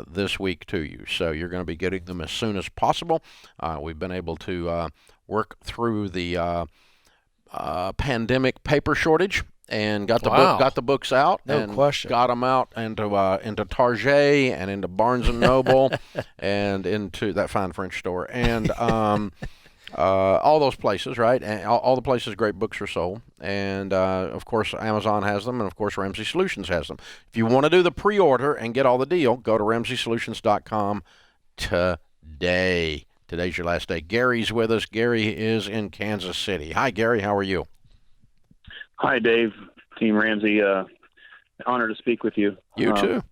this week to you. So you're going to be getting them as soon as possible. We've been able to work through the pandemic paper shortage and got the books out.
No question.
Got them out into Target and into Barnes and Noble and into that fine French store and all those places, right? And all the places great books are sold. And, of course, Amazon has them, and, of course, Ramsey Solutions has them. If you want to do the pre-order and get all the deal, go to RamseySolutions.com today. Today's your last day. Gary's with us. Gary is in Kansas City. Hi, Gary. How are you?
Hi, Dave. Team Ramsey. Honor to speak with you.
You too.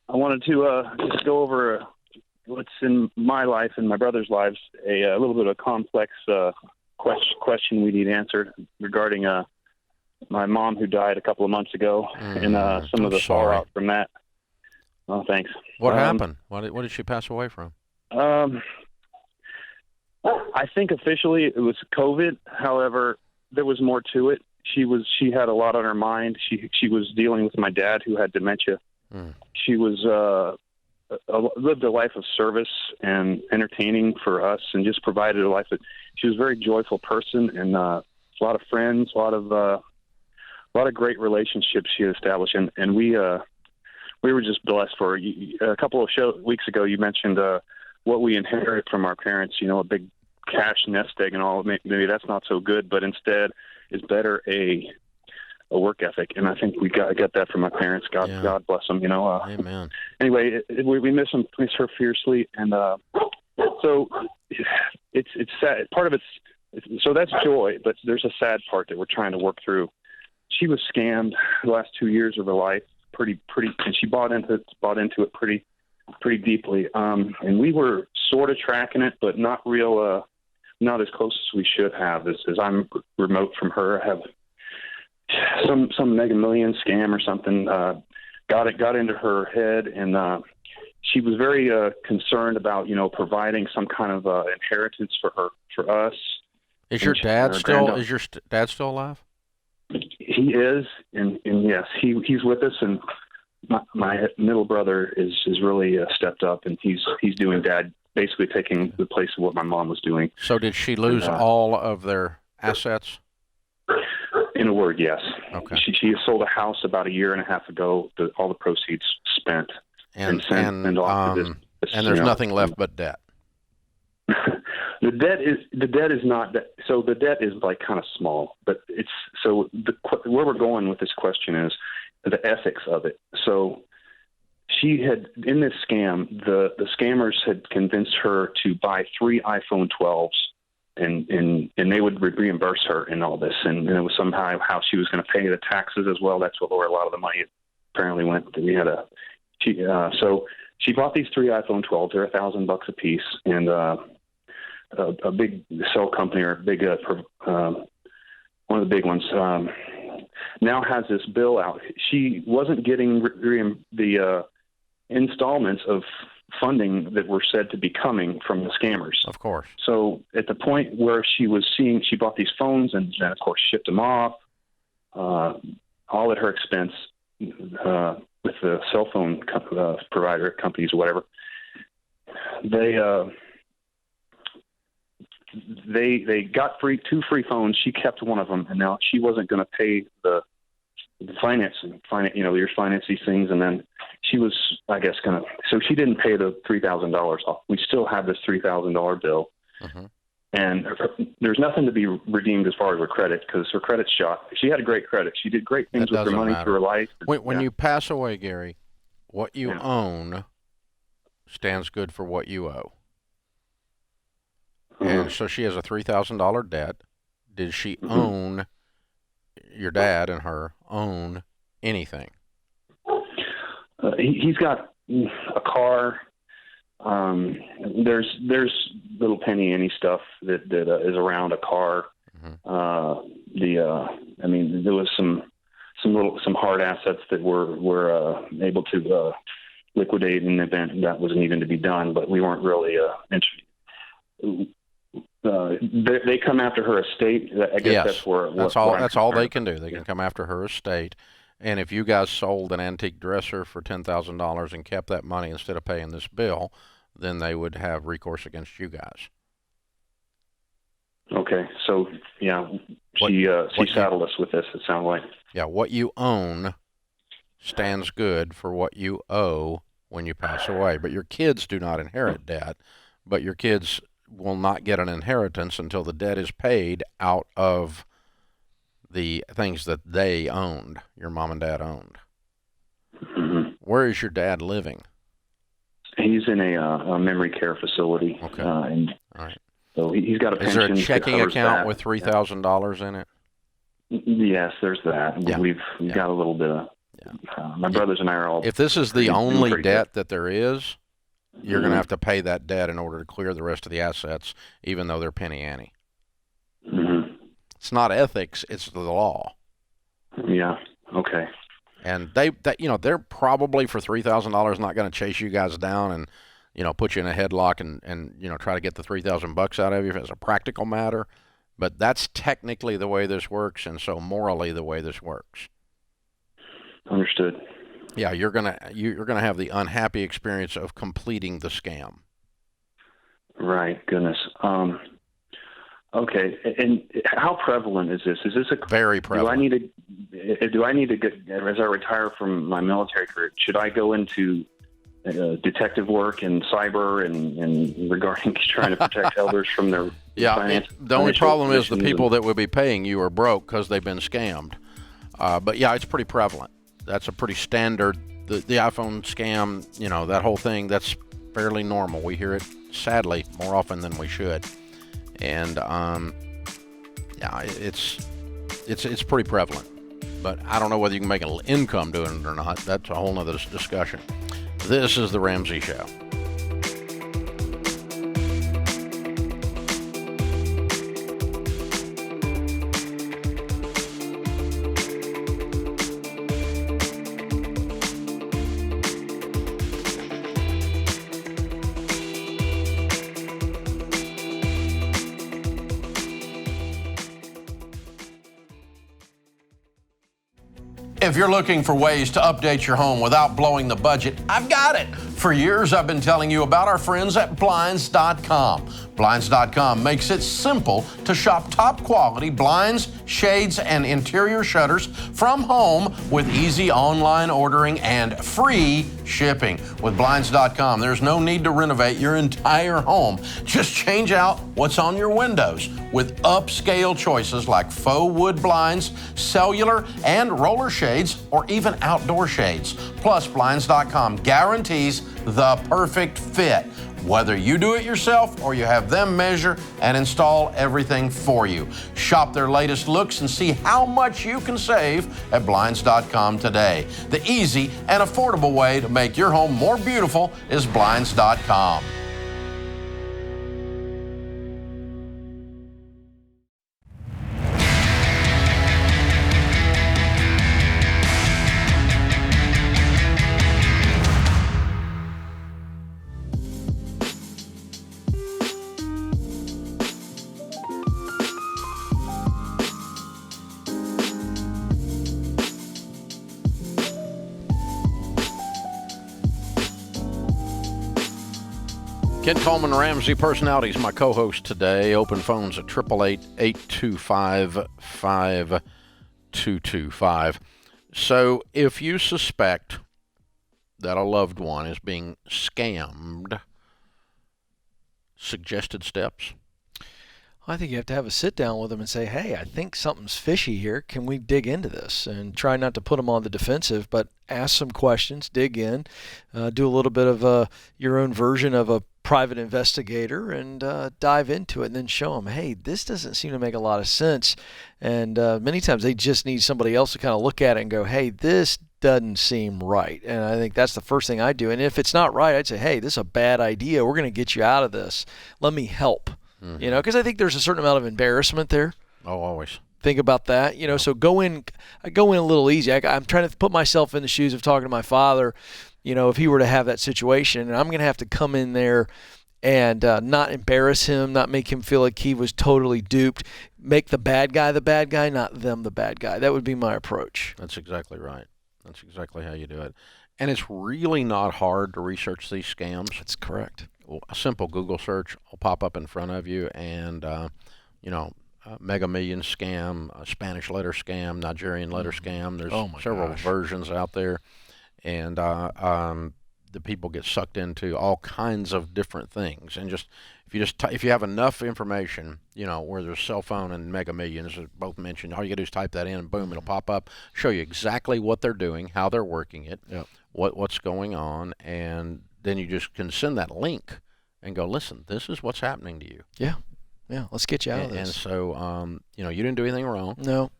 I wanted to just go over what's in my life and my brother's lives, a little bit of a complex question we need answered regarding my mom who died a couple of months ago and some of the fallout from that. Oh, thanks.
What happened? What did she pass away from?
I think officially it was COVID. However, there was more to it. She had a lot on her mind. She was dealing with my dad who had dementia. She was lived a life of service and entertaining for us, and just provided a life that she was a very joyful person, and a lot of friends, a lot of great relationships she had established, and we were just blessed for her. A couple of weeks ago, you mentioned what we inherited from our parents. A big cash nest egg and all. Maybe that's not so good, but instead is better a work ethic, and I think we got that from my parents. God bless them.
Amen.
Anyway, we miss her fiercely, and so it's sad. Part of it's so that's joy, but there's a sad part that we're trying to work through. She was scammed the last 2 years of her life, pretty, and she bought into it pretty deeply. And we were sort of tracking it, but not not as close as we should have. As I'm remote from her, I have some Mega Million scam or something got into her head, and she was very concerned about providing some kind of inheritance for us.
Is your dad still alive?
He is, and yes, he's with us, and my middle brother is really stepped up, and he's doing Dad, basically taking the place of what my mom was doing.
So did she lose all of their assets?
In a word, yes.
Okay.
She sold a house about a year and a half ago. All the proceeds spent
and
there's
nothing left but debt.
The debt is not that. So the debt is like kind of small, but it's so where we're going with this question is the ethics of it. So she had, in this scam, the scammers had convinced her to buy 3 iPhone 12s, and they would reimburse her in all this, and it was somehow how she was going to pay the taxes as well. That's where a lot of the money apparently went. So she bought these 3 iPhone 12s. They're $1,000 a piece, and a big cell company or a big one of the big ones now has this bill out. She wasn't getting the installments of funding that were said to be coming from the scammers.
Of course.
So at the point where she bought these phones and then of course shipped them off, all at her expense with the cell phone provider companies or whatever. They got 2 free phones. She kept one of them, and now she wasn't going to pay the financing. You're financing these things, and then she was, I guess, going to. So she didn't pay the $3,000 off. We still have this $3,000 bill, and there's nothing to be redeemed as far as her credit because her credit's shot. She had a great credit. She did great things with her money through her life.
When you pass away, Gary, what you own stands good for what you owe. And so she has a $3,000 debt. Did she own, your dad and her, own anything?
He's got a car. There's little penny any stuff that is around a car. There was some hard assets that were able to liquidate in an event that wasn't even to be done, but we weren't really interested. They come after her estate. I guess that's where.
That's all they can do. They can come after her estate. And if you guys sold an antique dresser for $10,000 and kept that money instead of paying this bill, then they would have recourse against you guys.
Okay, so yeah, she saddled us with this. It sounds like.
Yeah, what you own stands good for what you owe when you pass away. But your kids do not inherit debt. But your kids will not get an inheritance until the debt is paid out of the things that they owned, your mom and dad owned. Where is your dad living?
He's in a memory care facility.
Okay. All right.
So he's got a pension.
Is there a checking account with $3,000 in it?
Yes, there's that. Yeah. We've got a little bit of. My brothers and I are all.
If this is the only debt that there is, you're going to have to pay that debt in order to clear the rest of the assets, even though they're penny ante. It's not ethics; it's the law.
Yeah. Okay.
And they're probably for $3,000 not going to chase you guys down and put you in a headlock and try to get the $3,000 out of you if it's a practical matter. But that's technically the way this works, and so morally the way this works.
Understood.
Yeah, you're gonna have the unhappy experience of completing the scam. Right.
Goodness. Okay. And how prevalent is this? Is this
very prevalent?
Do I need to get, as I retire from my military career, should I go into detective work and cyber and regarding trying to protect elders from their finances?
The only problem is the people that would be paying you are broke because they've been scammed. But yeah, it's pretty prevalent. That's a pretty standard, the iPhone scam, that whole thing, that's fairly normal. We hear it, sadly, more often than we should. And, it's pretty prevalent. But I don't know whether you can make an income doing it or not. That's a whole nother discussion. This is The Ramsey Show. If you're looking for ways to update your home without blowing the budget, I've got it. For years, I've been telling you about our friends at Blinds.com. Blinds.com makes it simple to shop top quality blinds, shades, and interior shutters from home with easy online ordering and free shipping. With Blinds.com, there's no need to renovate your entire home. Just change out what's on your windows with upscale choices like faux wood blinds, cellular and roller shades, or even outdoor shades. Plus, Blinds.com guarantees the perfect fit, whether you do it yourself or you have them measure and install everything for you. Shop their latest looks and see how much you can save at Blinds.com today. The easy and affordable way to make your home more beautiful is Blinds.com. Ken Coleman, Ramsey Personalities, my co-host today. Open phones at 888-825-5225. So if you suspect that a loved one is being scammed, suggested steps?
I think you have to have a sit down with them and say, hey, I think something's fishy here. Can we dig into this? And try not to put them on the defensive, but ask some questions, dig in, do a little bit of your own version of a private investigator and dive into it, and then show them, hey, this doesn't seem to make a lot of sense. And many times they just need somebody else to kind of look at it and go, hey, this doesn't seem right. And I think that's the first thing I do. And if it's not right, I'd say, hey, this is a bad idea. We're going to get you out of this. Let me help. Mm-hmm. You know, because I think there's a certain amount of embarrassment there.
Oh, always.
Think about that. You know, so go in a little easy. I'm trying to put myself in the shoes of talking to my father. You know, if he were to have that situation, and I'm going to have to come in there and not embarrass him, not make him feel like he was totally duped, make the bad guy, not them the bad guy. That would be my approach.
That's exactly right. That's exactly how you do it. And it's really not hard to research these scams.
That's correct.
A simple Google search will pop up in front of you, and, Mega Millions scam, Spanish letter scam, Nigerian letter scam. There's several versions out there. And the people get sucked into all kinds of different things. And if you have enough information, where there's cell phone and Mega Millions, as both mentioned, all you gotta do is type that in, and boom, it'll pop up, show you exactly what they're doing, how they're working it, what's going on, and then you just can send that link and go, listen, this is what's happening to you.
Yeah, let's get you out of this.
And so, you didn't do anything wrong.
No.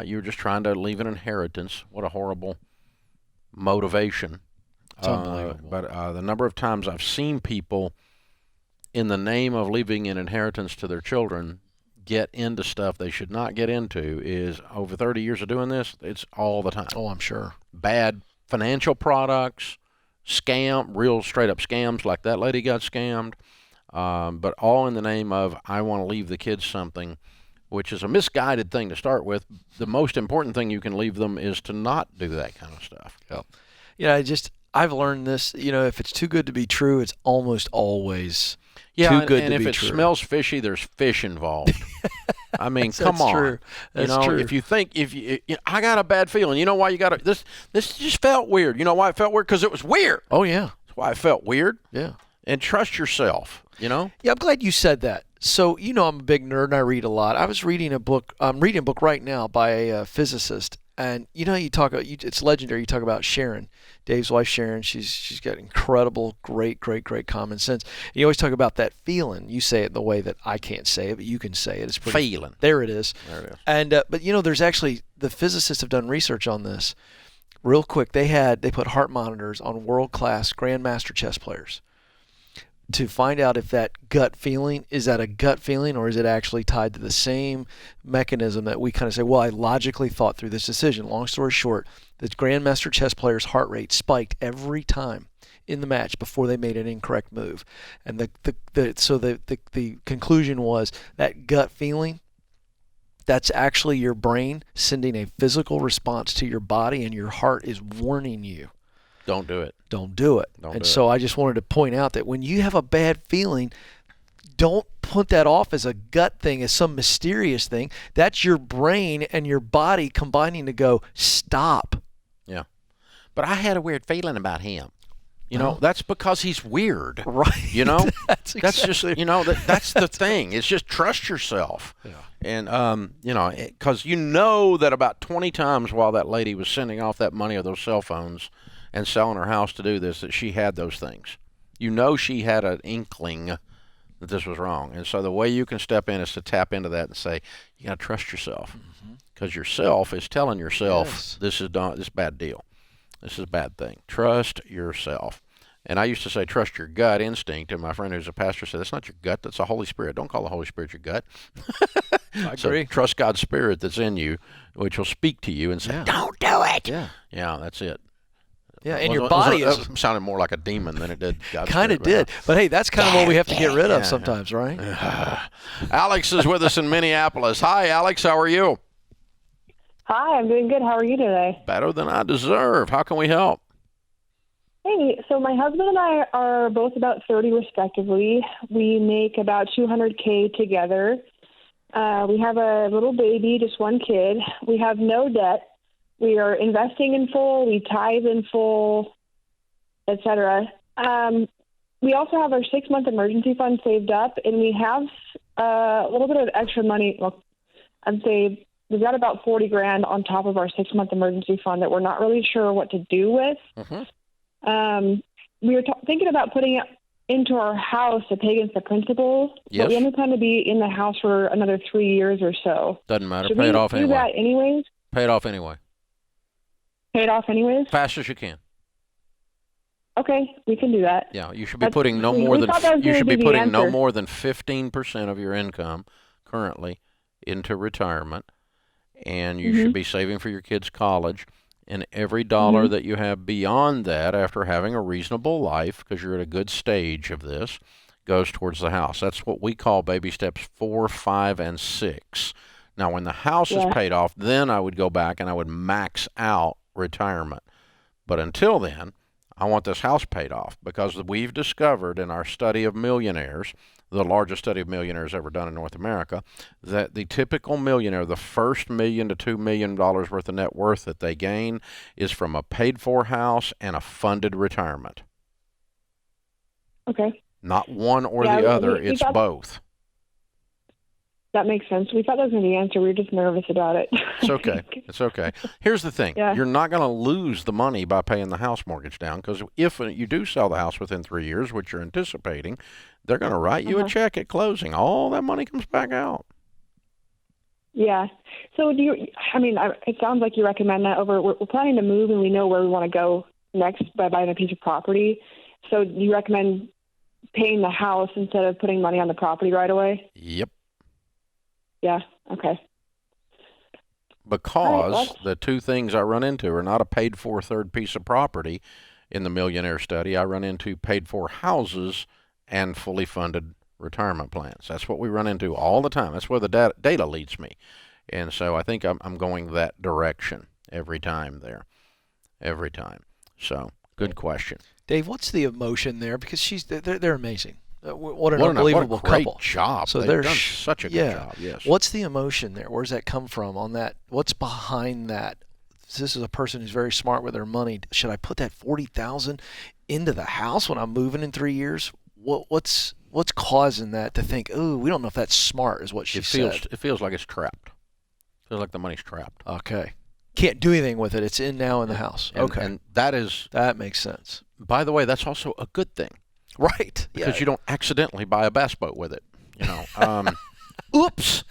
You were just trying to leave an inheritance. What a horrible motivation.
It's unbelievable.
But the number of times I've seen people, in the name of leaving an inheritance to their children, get into stuff they should not get into is, over 30 years of doing this, it's all the time.
Oh, I'm sure.
Bad financial products, real straight up scams like that lady got scammed, but all in the name of, I want to leave the kids something, which is a misguided thing to start with. The most important thing you can leave them is to not do that kind of stuff.
I've learned this, if it's too good to be true, it's almost always too good to be true.
And if it smells fishy, there's fish involved. I mean, come on.
True. That's true.
If you think, I got a bad feeling. You know why you got this just felt weird. You know why it felt weird? Because it was weird.
Oh, yeah.
That's why it felt weird.
Yeah.
And trust yourself, Yeah,
I'm glad you said that. So, I'm a big nerd and I read a lot. I'm reading a book right now by a physicist. And it's legendary. You talk about Sharon, Dave's wife Sharon. She's got incredible, great common sense. And you always talk about that feeling. You say it in the way that I can't say it, but you can say it. It's pretty
feeling.
There it is.
There it is.
And but there's actually, the physicists have done research on this. Real quick, they put heart monitors on world-class grandmaster chess players to find out if that gut feeling, is that a gut feeling, or is it actually tied to the same mechanism that we kind of say, well, I logically thought through this decision. Long story short, the grandmaster chess player's heart rate spiked every time in the match before they made an incorrect move. And the conclusion was that gut feeling That's actually your brain sending a physical response to your body, and your heart is warning you.
Don't do it.
Don't do it. And so I just wanted to point out that when you have a bad feeling, don't put that off as a gut thing, as some mysterious thing. That's your brain and your body combining to go, stop.
Yeah. But I had a weird feeling about him. You know, that's because he's weird.
Right.
You know?
That's
just, you know, that's the thing. It's just trust yourself.
Yeah.
And, you know, because you know that about 20 times while that lady was sending off that money of those cell phones and selling her house to do this, that she had those things. You know she had an inkling that this was wrong. And so the way you can step in is to tap into that and say, you got to trust yourself. Because yourself is telling yourself, this is a bad deal. This is a bad thing. Trust yourself. And I used to say, trust your gut instinct. And my friend who's a pastor said, that's not your gut. That's the Holy Spirit. Don't call the Holy Spirit your gut.
I agree.
So trust God's Spirit that's in you, which will speak to you and say, don't do it. Yeah, that's it.
Yeah, and your body is...
sounded more like a demon than it did God's
kind of did. But, hey, that's kind of what we have to get rid of sometimes, right?
Alex is with us in Minneapolis. Hi, Alex. How are you?
Hi, I'm doing good. How are you today?
Better than I deserve. How can we help?
Hey, so my husband and I are both about 30 respectively. We make about $200K together. We have a little baby, just one kid. We have no debt. We are investing in full. We tithe in full, etc. We also have our 6-month emergency fund saved up, and we have a little bit of extra money. Well, I'd say we've got about $40,000 on top of our 6-month emergency fund that we're not really sure what to do with. We were thinking about putting it into our house to pay against the principal.
Yes.
But we only plan to be in the house for another 3 years or so.
Doesn't matter.
Should
Pay
we
it off
do
anyway.
that anyways?
Pay it off anyway.
Pay it off anyways?
Fast as you can.
Okay, we can do that.
Yeah, you should be putting no more than 15% of your income currently into retirement, and you should be saving for your kids' college. And every dollar that you have beyond that, after having a reasonable life, because you're at a good stage of this, goes towards the house. That's what we call baby steps 4, 5, and 6. Now, when the house is paid off, then I would go back and I would max out retirement. But until then, I want this house paid off, because we've discovered in our study of millionaires, the largest study of millionaires ever done in North America, that the typical millionaire, the first $1 million to $2 million worth of net worth that they gain is from a paid-for house and a funded retirement.
Okay.
Not one or the other, it's both.
That makes sense. We thought that was going to be the answer. We were just nervous about it.
It's okay. It's okay. Here's the thing. You're not going to lose the money by paying the house mortgage down, because if you do sell the house within 3 years, which you're anticipating, they're going to write you a check at closing. All that money comes back out.
Yeah. So it sounds like you recommend that over, we're planning to move and we know where we want to go next by buying a piece of property. So do you recommend paying the house instead of putting money on the property right away?
Yep.
Yeah. Okay.
Because the two things I run into are not a paid-for third piece of property in the millionaire study. I run into paid-for houses and fully funded retirement plans. That's what we run into all the time. That's where the data leads me. And so I think I'm going that direction every time there. Every time. So, good question.
Dave, what's the emotion there? Because they're amazing. What an unbelievable
great
couple.
Job.
So
they've done such a good job. Yes.
What's the emotion there? Where does that come from on that? What's behind that? This is a person who's very smart with their money. Should I put that $40,000 into the house when I'm moving in 3 years? What's causing that to think, oh, we don't know if that's smart, is what she said.
It feels like it's trapped. It feels like the money's trapped.
Okay. Can't do anything with it. It's in now in the house.
And that
makes sense.
By the way, that's also a good thing.
Right.
Because you don't accidentally buy a bass boat with it. You know. Oops.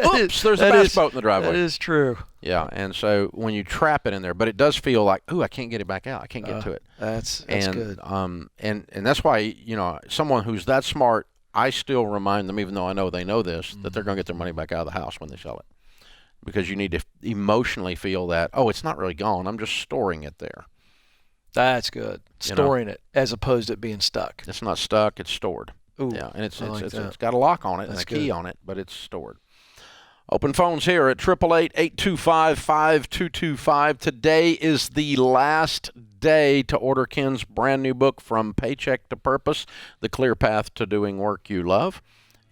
Oops, there's a bass boat in the driveway.
That is true.
Yeah, and so when you trap it in there, but it does feel like, ooh, I can't get it back out. I can't get to it.
That's good.
And that's why, you know, someone who's that smart, I still remind them, even though I know they know this, that they're going to get their money back out of the house when they sell it. Because you need to emotionally feel that, oh, it's not really gone. I'm just storing it there.
That's good. Storing it as opposed to it being stuck.
It's not stuck. It's stored.
Ooh,
yeah, and it's got a lock on it and a key on it, but it's stored. Open phones here at 888-825-5225. Today is the last day to order Ken's brand new book, From Paycheck to Purpose, The Clear Path to Doing Work You Love.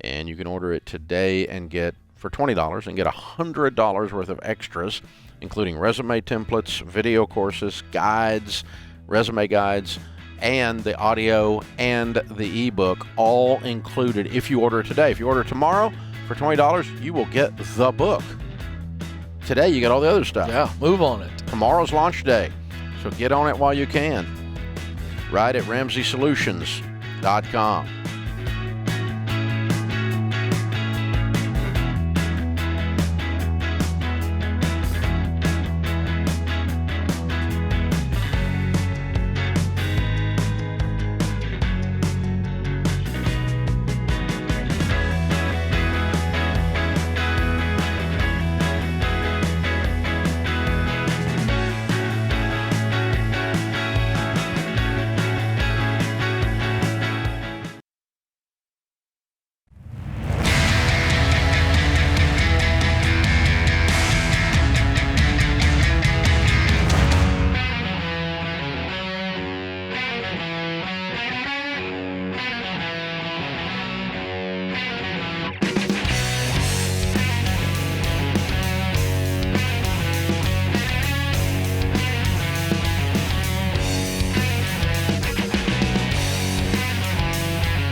And you can order it today and get for $20 and get $100 worth of extras, including resume templates, video courses, guides, resume guides, and the audio and the ebook, all included if you order it today. If you order tomorrow for $20, you will get the book. Today, you get all the other stuff.
Yeah, move on it.
Tomorrow's launch day, so get on it while you can. Right at RamseySolutions.com.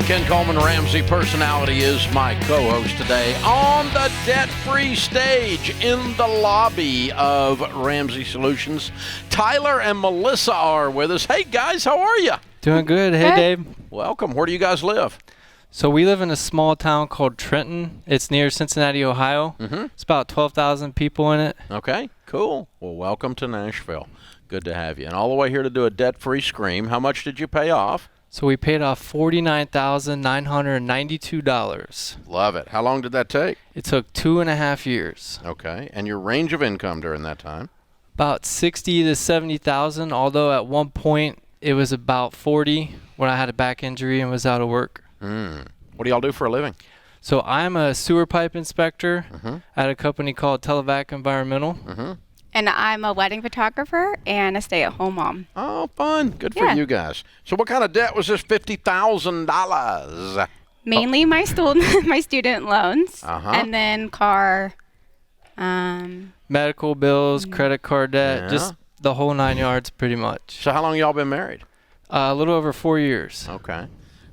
Ken Coleman Ramsey personality is my co-host today on the debt-free stage in the lobby of Ramsey Solutions. Tyler and Melissa are with us. Hey guys, how are you?
Doing good. Hey Dave.
Welcome. Where do you guys live?
So we live in a small town called Trenton. It's near Cincinnati, Ohio.
Mm-hmm.
It's about 12,000 people in it.
Okay, cool. Well, welcome to Nashville. Good to have you. And all the way here to do a debt-free scream. How much did you pay off?
So we paid off $49,992.
Love it. How long did that take?
It took 2.5 years.
Okay. And your range of income during that time?
About 60 to 70,000, although at one point it was about 40 when I had a back injury and was out of work.
What do y'all do for a living?
So I'm a sewer pipe inspector at a company called Televac Environmental.
And I'm a wedding photographer and a stay-at-home mom.
Oh, fun. Good for you guys. So what kind of debt was this $50,000?
Mainly my student loans, and then car.
Medical bills, credit card debt, just the whole 9 yards pretty much.
So how long y'all been married?
A little over 4 years.
Okay.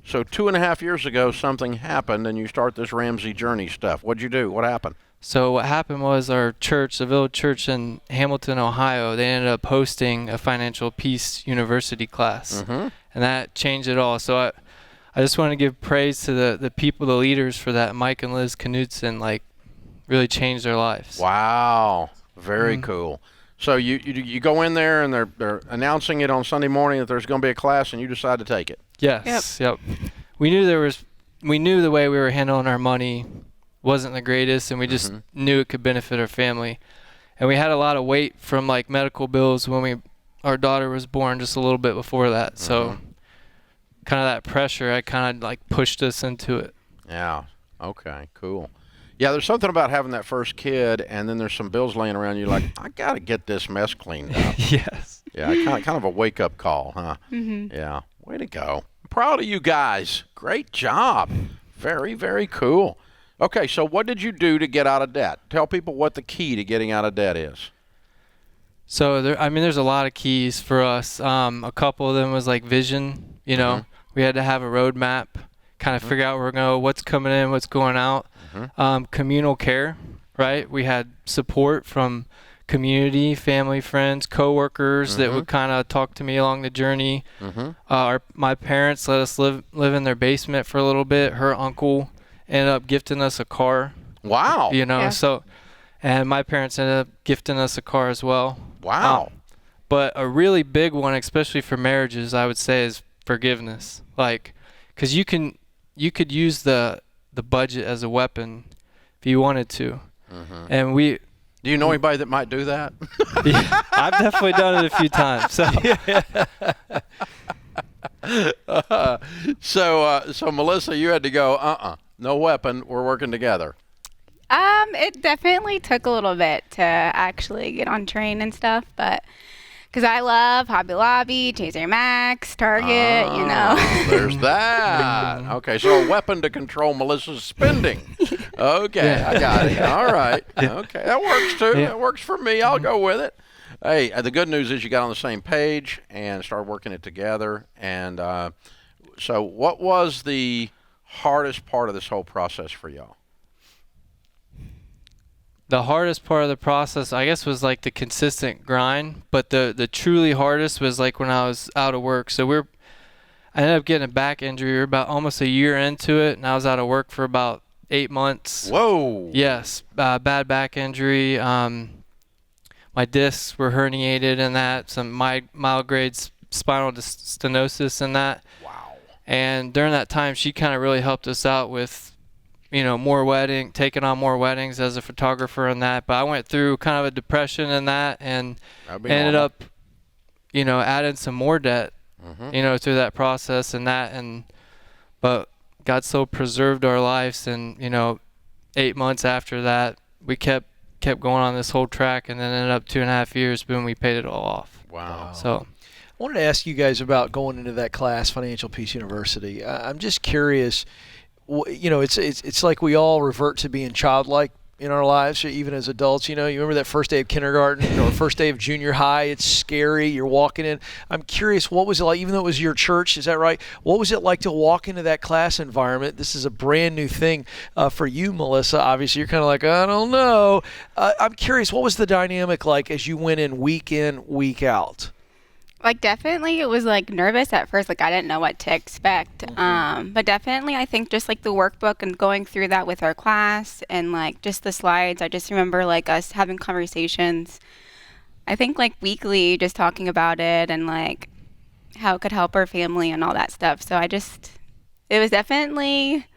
So 2.5 years ago, something happened, and you start this Ramsey Journey stuff. What'd you do? What happened?
So what happened was our church, the Village Church in Hamilton, Ohio, they ended up hosting a Financial Peace University class. And that changed it all. So I just want to give praise to the people, the leaders for that. Mike and Liz Knudsen, like, really changed their lives.
Wow. Very cool. So you go in there, and they're announcing it on Sunday morning that there's going to be a class, and you decide to take it.
Yes. Yep. We knew the way we were handling our money wasn't the greatest, and we just knew it could benefit our family. And we had a lot of weight from like medical bills when our daughter was born, just a little bit before that. So kind of that pressure, I kind of like pushed us into it.
Yeah. Okay, cool. Yeah, there's something about having that first kid, and then there's some bills laying around. You're like, I got to get this mess cleaned up.
Yes.
Yeah, kind of a wake-up call, huh? Yeah. Way to go. I'm proud of you guys. Great job. Very, very cool. Okay, so what did you do to get out of debt? Tell people what the key to getting out of debt is.
So, there's a lot of keys for us. A couple of them was like vision. You know, we had to have a roadmap, kind of figure out where we're going, what's coming in, what's going out. Communal care, right? We had support from community, family, friends, coworkers that would kind of talk to me along the journey. My parents let us live in their basement for a little bit. Her uncle ended up gifting us a car.
Wow.
You know, and my parents ended up gifting us a car as well.
Wow.
But a really big one, especially for marriages, I would say, is forgiveness. Like, because you could use the budget as a weapon if you wanted to. And do
you know anybody that might do that?
Yeah, I've definitely done it a few times.
So Melissa, you had to go, no weapon, we're working together.
It definitely took a little bit to actually get on train and stuff, but because I love Hobby Lobby, TJ Maxx, Target, you know.
There's that. Okay, so a weapon to control Melissa's spending. Okay, I got it. All right. Okay, that works too. That works for me. I'll go with it. Hey, the good news is you got on the same page and started working it together. And so what was the hardest part of this whole process for y'all?
The hardest part of the process, I guess, was like the consistent grind. But the truly hardest was like when I was out of work. So I ended up getting a back injury. We were about almost a year into it, and I was out of work for about 8 months.
Whoa.
Yes, bad back injury. My discs were herniated and that, some mild grade spinal stenosis and that.
Wow.
And during that time, she kind of really helped us out with, taking on more weddings as a photographer and that. But I went through kind of a depression in that and ended up, adding some more debt, through that process and that. But God so preserved our lives, and 8 months after that, we kept going on this whole track, and then ended up 2.5 years, boom, we paid it all off.
Wow.
So
I wanted to ask you guys about going into that class, Financial Peace University. I'm just curious. It's like we all revert to being childlike in our lives, even as adults. You remember that first day of kindergarten or first day of junior high. It's scary. You're walking in. I'm curious, what was it like, even though it was your church, is that right? What was it like to walk into that class environment? This is a brand new thing for you, Melissa. Obviously, you're kind of like, I don't know. I'm curious, what was the dynamic like as you went in, week out?
Like, definitely it was like nervous at first. Like, I didn't know what to expect. But definitely I think just like the workbook and going through that with our class and like just the slides, I just remember like us having conversations, I think like weekly, just talking about it and like how it could help our family and all that stuff. So it was definitely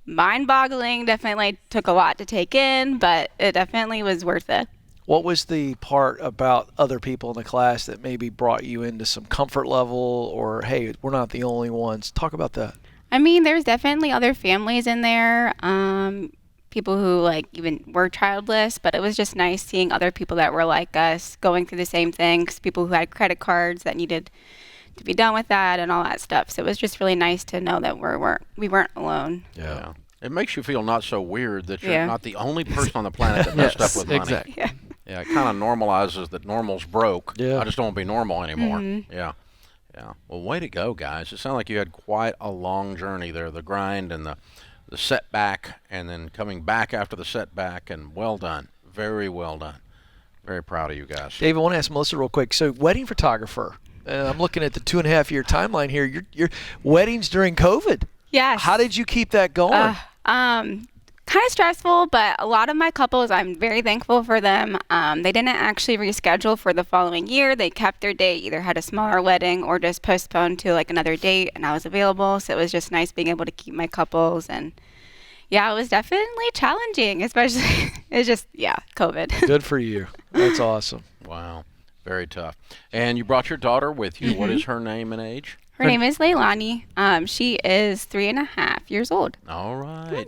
mind-boggling. Definitely took a lot to take in, but it definitely was worth it.
What was the part about other people in the class that maybe brought you into some comfort level, or, hey, we're not the only ones? Talk about that.
I mean, there's definitely other families in there, people who like even were childless, but it was just nice seeing other people that were like us going through the same things, people who had credit cards that needed to be done with that and all that stuff. So it was just really nice to know that we weren't alone.
Yeah. It makes you feel not so weird that you're not the only person on the planet that messed up with money.
Exactly.
Yeah, it kind of normalizes that normal's broke.
Yeah.
I just don't want to be normal anymore. Yeah. Well, way to go, guys. It sounded like you had quite a long journey there, the grind and the setback, and then coming back after the setback, and well done. Very well done. Very proud of you guys.
Dave, I want to ask Melissa real quick. So, wedding photographer, I'm looking at the 2.5-year timeline here. Your weddings during COVID.
Yes.
How did you keep that going?
Kind of stressful, but a lot of my couples, I'm very thankful for them. They didn't actually reschedule for the following year. They kept their date, either had a smaller wedding or just postponed to like another date, and I was available. So it was just nice being able to keep my couples. And yeah, it was definitely challenging, especially it's just, COVID.
Good for you. That's awesome.
Wow. Very tough. And you brought your daughter with you. What is her name and age?
Her name is Leilani. She is 3.5 years old.
All right.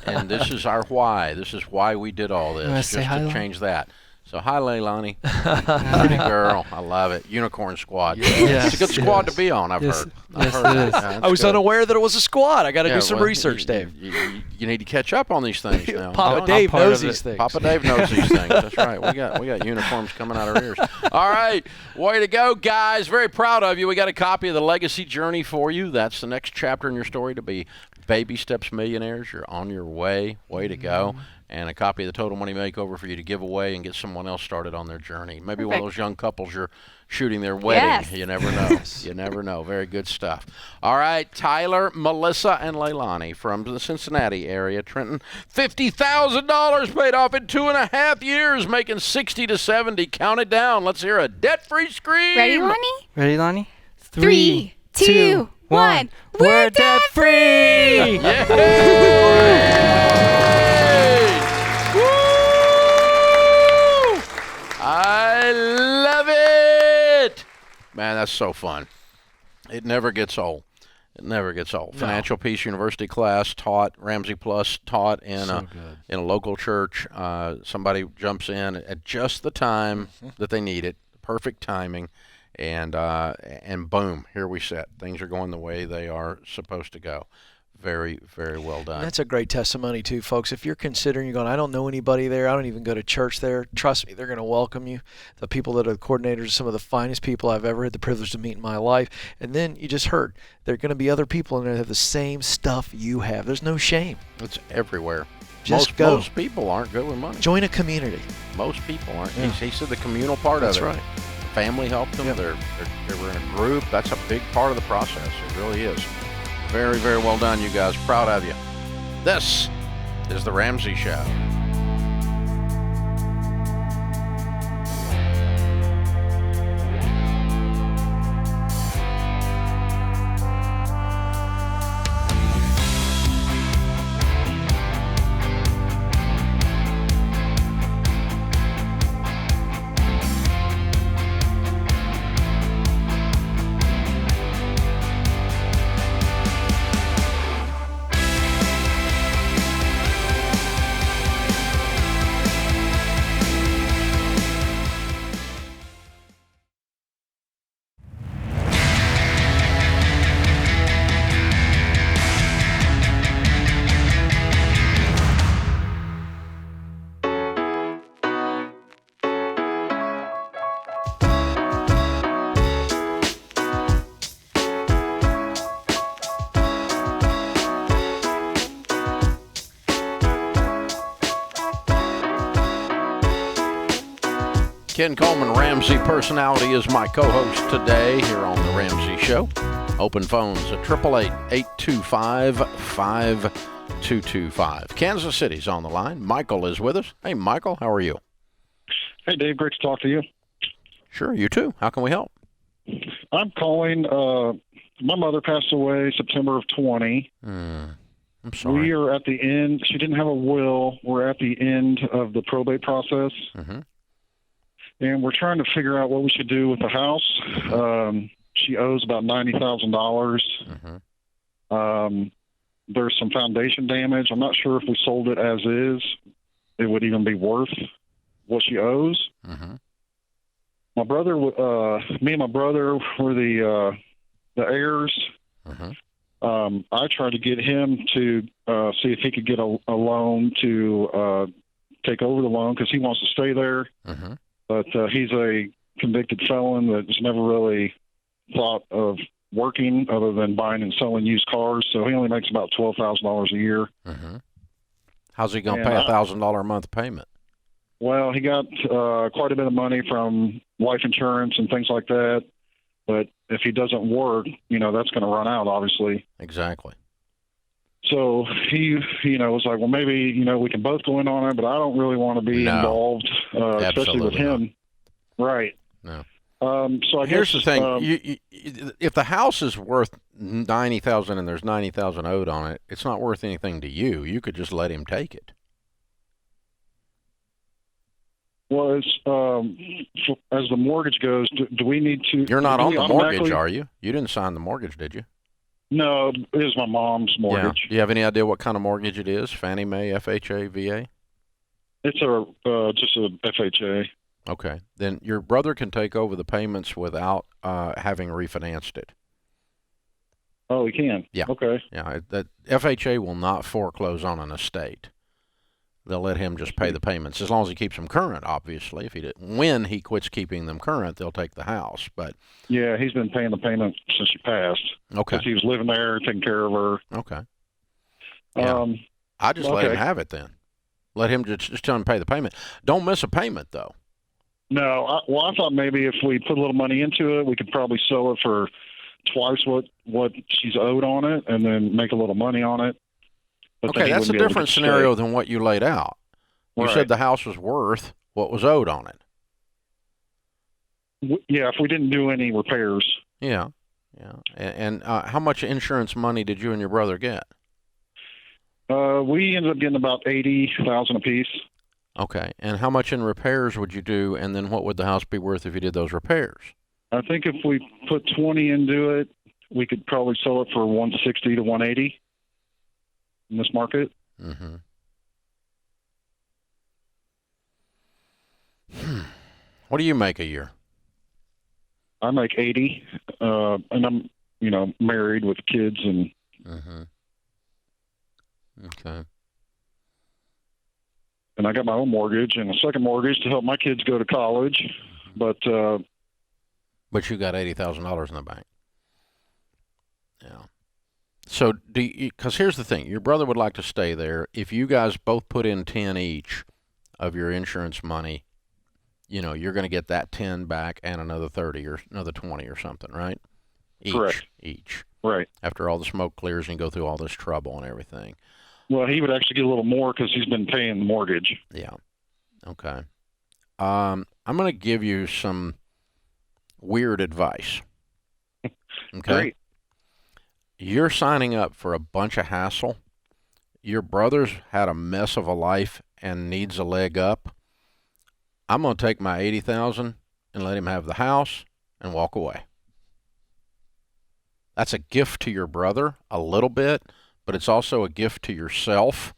And this is our why. This is why we did all this, just to change that. So, hi, Leilani. Pretty girl. I love it. Unicorn Squad. It's a good squad to be on, I've heard.
Yes, it is.
I was unaware that it was a squad. I got to do some research, Dave.
You need to catch up on these things now.
Papa Dave knows these things.
Papa Dave knows these things. That's right. We got uniforms coming out our ears. All right. Way to go, guys. Very proud of you. We got a copy of The Legacy Journey for you. That's the next chapter in your story to be Baby Steps Millionaires. You're on your way. Way to go. And a copy of the Total Money Makeover for you to give away and get someone else started on their journey. Maybe one of those young couples you're shooting their wedding.
Yes.
You never know. You never know. Very good stuff. All right, Tyler, Melissa, and Leilani from the Cincinnati area. Trenton, $50,000 paid off in 2.5 years, making 60 to 70. Count it down. Let's hear a debt-free scream.
Ready, Lonnie?
Ready, Lonnie?
3, 2, 1. We're debt free!
I love it! Man, that's so fun. It never gets old. It never gets old. No. Financial Peace University class taught, Ramsey Plus taught in a local church. Somebody jumps in at just the time that they need it, perfect timing, and boom, here we sit. Things are going the way they are supposed to go. Very, very well done.
And that's a great testimony too, folks. If you're considering, you're going, I don't know anybody there, I don't even go to church there, trust me, they're going to welcome you. The people that are the coordinators are some of the finest people I've ever had the privilege to meet in my life. And then you just heard, there are going to be other people in there that have the same stuff you have. There's no shame.
It's everywhere.
Just go.
Most people aren't good with money.
Join a community.
Most people aren't. Yeah. He said the communal part
that's
of it.
That's right.
Family helped them. Yep. They were in a group. That's a big part of the process. It really is. Very, very well done, you guys. Proud of you. This is The Ramsey Show. Ken Coleman, Ramsey Personality, is my co-host today here on The Ramsey Show. Open phones at 888-825-5225. Kansas City's on the line. Michael is with us. Hey, Michael, how are you?
Hey, Dave, great to talk to you.
Sure, you too. How can we help?
I'm calling. My mother passed away September of 20.
I'm sorry.
We are at the end. She didn't have a will. We're at the end of the probate process.
Mm-hmm.
And we're trying to figure out what we should do with the house. She owes about $90,000.
Mm-hmm.
There's some foundation damage. I'm not sure if we sold it as is, it would even be worth what she owes.
Mm-hmm.
My brother, me and my brother were the heirs.
Mm-hmm.
I tried to get him to see if he could get a loan to take over the loan because he wants to stay there.
Mm-hmm.
But he's a convicted felon that's never really thought of working other than buying and selling used cars. So he only makes about $12,000 a year.
Mm-hmm. How's he going to pay a $1,000 a month payment?
Well, he got quite a bit of money from life insurance and things like that. But if he doesn't work, that's going to run out, obviously.
Exactly.
So he, was like, well, maybe, we can both go in on it, but I don't really want to be involved, especially with him.
Not.
Right.
No.
So
here's the thing: if the house is worth $90,000 and there's $90,000 owed on it, it's not worth anything to you. You could just let him take it.
Well, it's, as the mortgage goes, do we need to?
You're not on the mortgage, are you? You didn't sign the mortgage, did you?
No, it is my mom's mortgage.
Yeah. Do you have any idea what kind of mortgage it is? Fannie Mae, FHA, VA?
It's just a FHA.
Okay. Then your brother can take over the payments without having refinanced it.
Oh, he can?
Yeah.
Okay.
Yeah. That FHA will not foreclose on an estate. They'll let him just pay the payments as long as he keeps them current. Obviously, if he when he quits keeping them current, they'll take the house. But
yeah, he's been paying the payment since she passed.
Okay,
because he was living there, taking care of her.
Okay. Yeah. I just let him have it then. Let him just tell him to pay the payment. Don't miss a payment though.
No, I thought maybe if we put a little money into it, we could probably sell it for twice what she's owed on it, and then make a little money on it. But
okay, that's a different scenario than what you laid out. You said the house was worth what was owed on it.
Yeah, if we didn't do any repairs.
Yeah, yeah. And how much insurance money did you and your brother get?
We ended up getting about $80,000 apiece.
Okay, and how much in repairs would you do, and then what would the house be worth if you did those repairs?
I think if we put 20 into it, we could probably sell it for 160 to 180 in this market.
Mm-hmm. What do you make a year?
I make 80, and I'm, married with kids and.
Mm-hmm. Okay.
And I got my own mortgage and a second mortgage to help my kids go to college, but
you got $80,000 in the bank. Yeah. So because here's the thing, your brother would like to stay there. If you guys both put in 10 each of your insurance money, you're going to get that 10 back and another 30 or another 20 or something, right?
Correct.
Each.
Right.
After all the smoke clears and you go through all this trouble and everything.
Well, he would actually get a little more because he's been paying the mortgage.
Yeah. Okay. I'm going to give you some weird advice. Okay.
Great.
You're signing up for a bunch of hassle. Your brother's had a mess of a life and needs a leg up. I'm going to take my $80,000 and let him have the house and walk away. That's a gift to your brother a little bit, but it's also a gift to yourself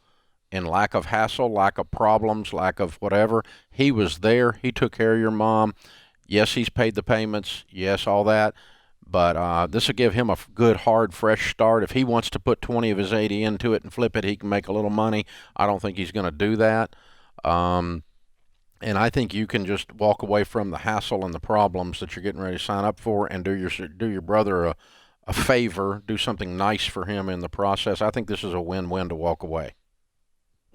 in lack of hassle, lack of problems, lack of whatever. He was there. He took care of your mom. Yes, he's paid the payments. Yes, all that. But this will give him a good, hard, fresh start. If he wants to put 20 of his 80 into it and flip it, he can make a little money. I don't think he's going to do that. And I think you can just walk away from the hassle and the problems that you're getting ready to sign up for and do your brother a favor, do something nice for him in the process. I think this is a win-win to walk away.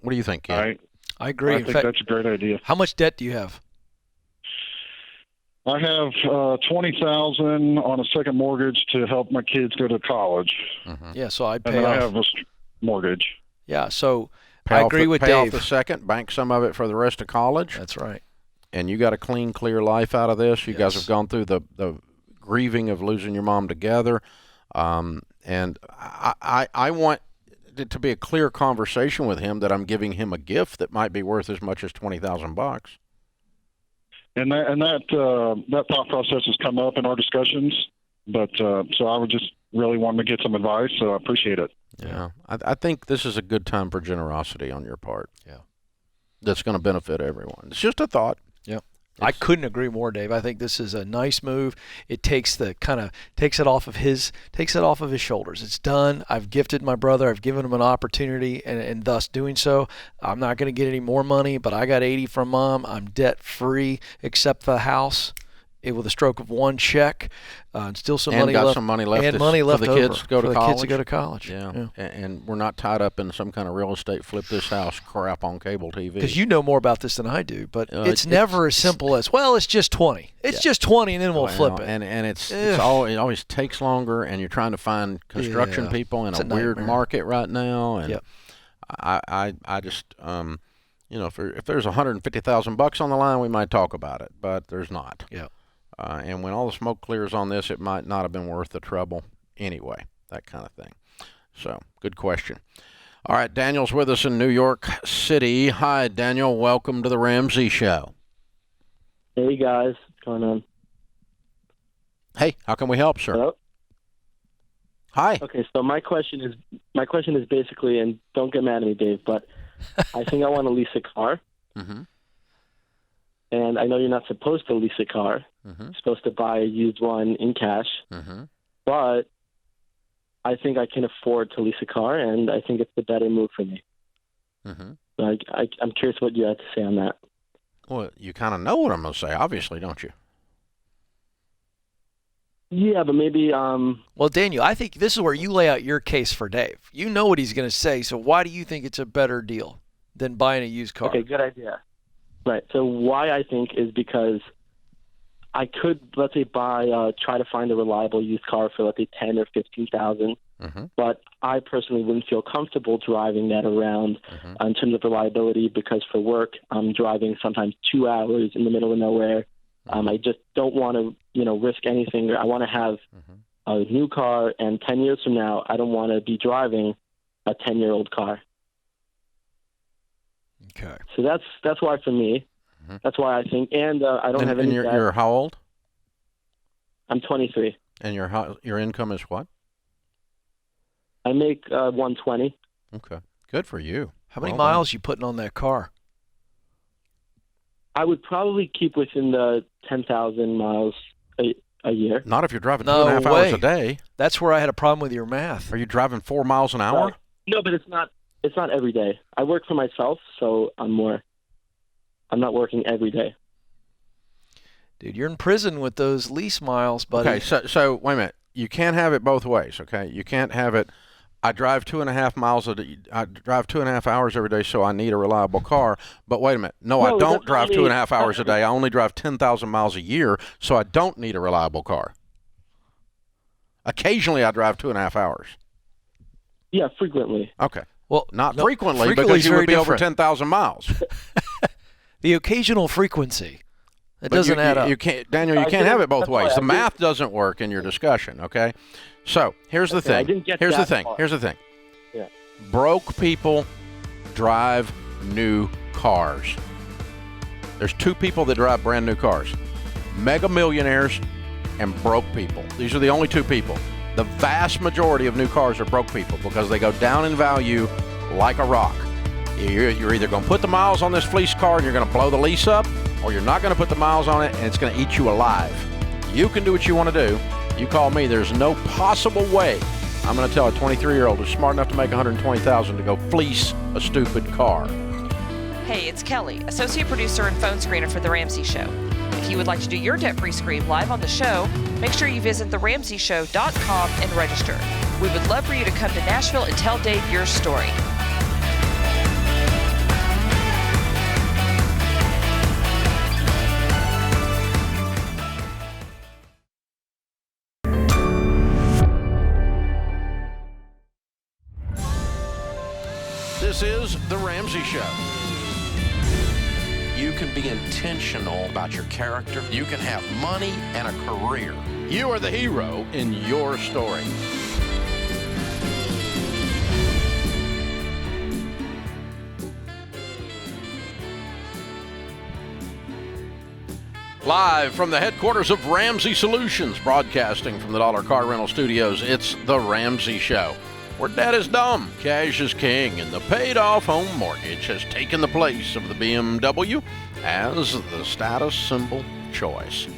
What do you think, Ken?
I agree.
I think that's a great idea.
How much debt do you have?
I have $20,000 on a second mortgage to help my kids go to college.
Mm-hmm.
Yeah, so I'd
And
pay
then I
off.
have a mortgage.
Yeah, so I agree with
pay
Dave.
off the second, bank some of it for the rest of college.
That's right.
And you got a clean, clear life out of this. You guys have gone through the grieving of losing your mom together. And I want it to be a clear conversation with him that I'm giving him a gift that might be worth as much as $20,000.
And that thought process has come up in our discussions. But so I would just really want to get some advice. So I appreciate it.
Yeah, I think this is a good time for generosity on your part.
Yeah,
that's going to benefit everyone. It's just a thought.
Yeah. I couldn't agree more, Dave. I think this is a nice move. It takes it off of his shoulders. It's done. I've gifted my brother. I've given him an opportunity, and thus doing so, I'm not going to get any more money. But I got 80 from Mom. I'm debt free except the house. With a stroke of one check, and still some money left.
Some money left.
And money left
for the kids to go to college.
Kids to go to college.
Yeah. And we're not tied up in some kind of real estate flip this house crap on cable TV.
Because you know more about this than I do, but it's never as simple as, well, it's just 20. It's just 20, and then we'll flip it.
And it always takes longer, and you're trying to find construction people in a weird market right now. And I just if there's $150,000 on the line, we might talk about it, but there's not.
Yeah.
And when all the smoke clears on this, it might not have been worth the trouble anyway, that kind of thing. So, good question. All right, Daniel's with us in New York City. Hi, Daniel. Welcome to the Ramsey Show.
Hey, guys. What's going on?
Hey, how can we help, sir?
Hello?
Hi.
Okay, so my question is basically, and don't get mad at me, Dave, but I think I want to lease a car.
Mm-hmm.
And I know you're not supposed to lease a car.
Mm-hmm.
You're supposed to buy a used one in cash.
Mm-hmm.
But I think I can afford to lease a car, and I think it's the better move for me.
Mm-hmm.
So I'm curious what you have to say on that.
Well, you kind of know what I'm going to say, obviously, don't you?
Yeah, but maybe...
Well, Daniel, I think this is where you lay out your case for Dave. You know what he's going to say, so why do you think it's a better deal than buying a used car?
Okay, good idea. Right. So why I think is because I could, let's say, try to find a reliable used car for, let's say, $10,000 or $15,000.
Mm-hmm.
But I personally wouldn't feel comfortable driving that around in terms of reliability because for work I'm driving sometimes 2 hours in the middle of nowhere. I just don't want to, risk anything. I want to have a new car, and 10 years from now, I don't want to be driving a 10-year-old car.
Okay.
So that's why for me. That's why I think, and I don't have any debt.
You're how old?
I'm 23.
And your income is what?
I make 120.
Okay, good for you.
How many miles you putting on that car?
I would probably keep within the 10,000 miles a year.
Not if you're driving 2.5 hours a day.
That's where I had a problem with your math.
Are you driving 4 miles an hour?
No, but it's not every day. I work for myself, so I'm not working every day.
Dude, you're in prison with those lease miles, buddy.
Okay, so wait a minute. You can't have it both ways, okay? You can't have it, I drive 2.5 miles a day. I drive 2.5 hours every day, so I need a reliable car. But wait a minute. No, I don't drive 2.5 hours a day. I only drive 10,000 miles a year, so I don't need a reliable car. Occasionally, I drive 2.5 hours.
Yeah, frequently.
Okay.
Well,
not frequently because you would be over 10,000 miles.
The occasional frequency. It doesn't add up.
You can't, Daniel, you can't have it both ways. The math doesn't work in your discussion, okay? So here's the thing. Here's the thing.
Yeah.
Broke people drive new cars. There's two people that drive brand new cars. Mega millionaires and broke people. These are the only two people. The vast majority of new cars are broke people because they go down in value like a rock. You're either going to put the miles on this fleece car and you're going to blow the lease up, or you're not going to put the miles on it and it's going to eat you alive. You can do what you want to do. You call me. There's no possible way I'm going to tell a 23-year-old who's smart enough to make $120,000 to go fleece a stupid car.
Hey, it's Kelly, associate producer and phone screener for The Ramsey Show. If you would like to do your debt-free screen live on the show, make sure you visit theramseyshow.com and register. We would love for you to come to Nashville and tell Dave your story.
This is The Ramsey Show. You can be intentional about your character. You can have money and a career. You are the hero in your story. Live from the headquarters of Ramsey Solutions, broadcasting from the Dollar Car Rental Studios, it's The Ramsey Show, where debt is dumb, cash is king, and the paid-off home mortgage has taken the place of the BMW as the status symbol choice.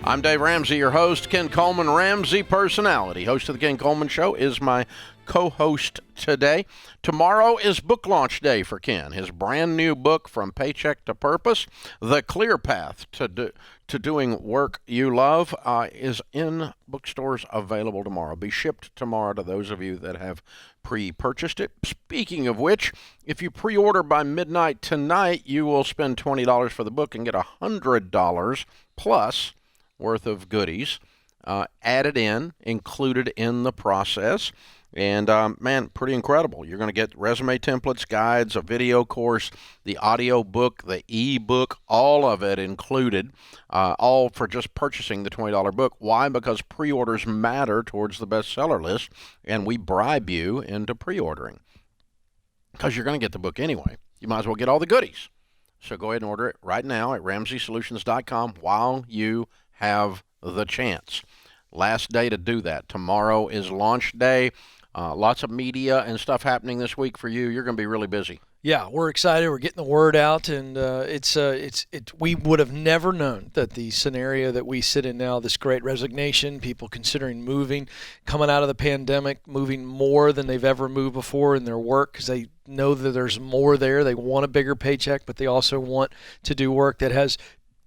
I'm Dave Ramsey, your host. Ken Coleman, Ramsey personality, host of the Ken Coleman Show, is my co-host today. Tomorrow is book launch day for Ken. His brand new book, From Paycheck to Purpose, The Clear Path to Doing Work You Love, is in bookstores available tomorrow. Be shipped tomorrow to those of you that have pre-purchased it. Speaking of which, if you pre-order by midnight tonight, you will spend $20 for the book and get $100 plus worth of goodies added in, included in the process. And, man, pretty incredible. You're going to get resume templates, guides, a video course, the audio book, the e-book, all of it included, all for just purchasing the $20 book. Why? Because pre-orders matter towards the bestseller list, and we bribe you into pre-ordering because you're going to get the book anyway. You might as well get all the goodies. So go ahead and order it right now at RamseySolutions.com while you have the chance. Last day to do that. Tomorrow is launch day. Lots of media and stuff happening this week for you. You're going to be really busy.
Yeah, we're excited. We're getting the word out, and we would have never known that the scenario that we sit in now, this great resignation, people considering moving, coming out of the pandemic, moving more than they've ever moved before in their work because they know that there's more there. They want a bigger paycheck, but they also want to do work that has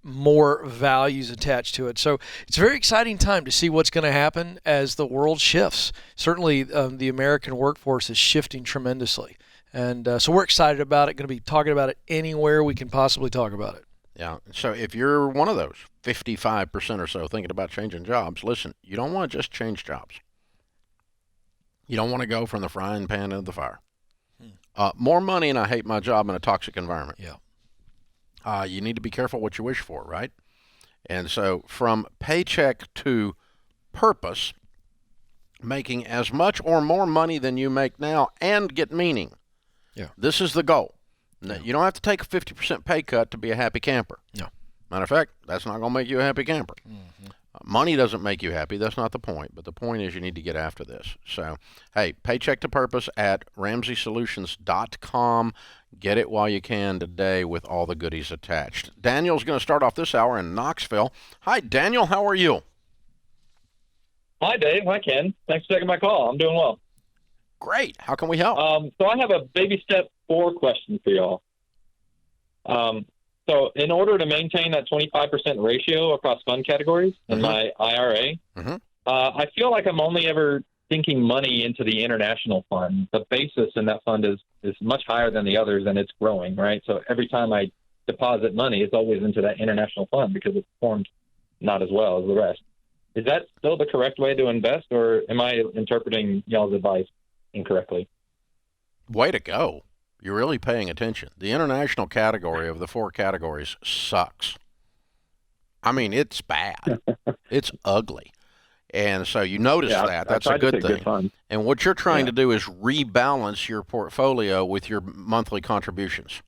more values attached to it. So it's a very exciting time to see what's going to happen as the world shifts. Certainly the American workforce is shifting tremendously. And so we're excited about it, going to be talking about it anywhere we can possibly talk about it.
Yeah. So if you're one of those 55% or so thinking about changing jobs, listen, you don't want to just change jobs. You don't want to go from the frying pan into the fire. More money and I hate my job in a toxic environment.
Yeah.
You need to be careful what you wish for, right? And so from paycheck to purpose, making as much or more money than you make now and get meaning.
Yeah.
This is the goal. Yeah. You don't have to take a 50% pay cut to be a happy camper.
No.
Matter of fact, that's not going to make you a happy camper. Money doesn't make you happy. That's not the point. But the point is you need to get after this. So, hey, Paycheck to Purpose at RamseySolutions.com. Get it while you can today with all the goodies attached. Daniel's going to start off this hour in Knoxville. Hi, Daniel. How are you?
Hi, Dave. Hi, Ken. Thanks for taking my call. I'm doing well.
Great. How can we help?
So I have a baby step 4 question for y'all. So in order to maintain that 25% ratio across fund categories in my IRA, I feel like I'm only ever sinking money into the international fund. The basis in that fund is much higher than the others, and it's growing, right? So every time I deposit money, it's always into that international fund because it's performed not as well as the rest. Is that still the correct way to invest, or am I interpreting y'all's advice incorrectly?
Way to go. You're really paying attention. The international category of the 4 categories sucks. I mean, it's bad. It's ugly. And so you notice that. That's a good thing. And what you're trying to do is rebalance your portfolio with your monthly contributions.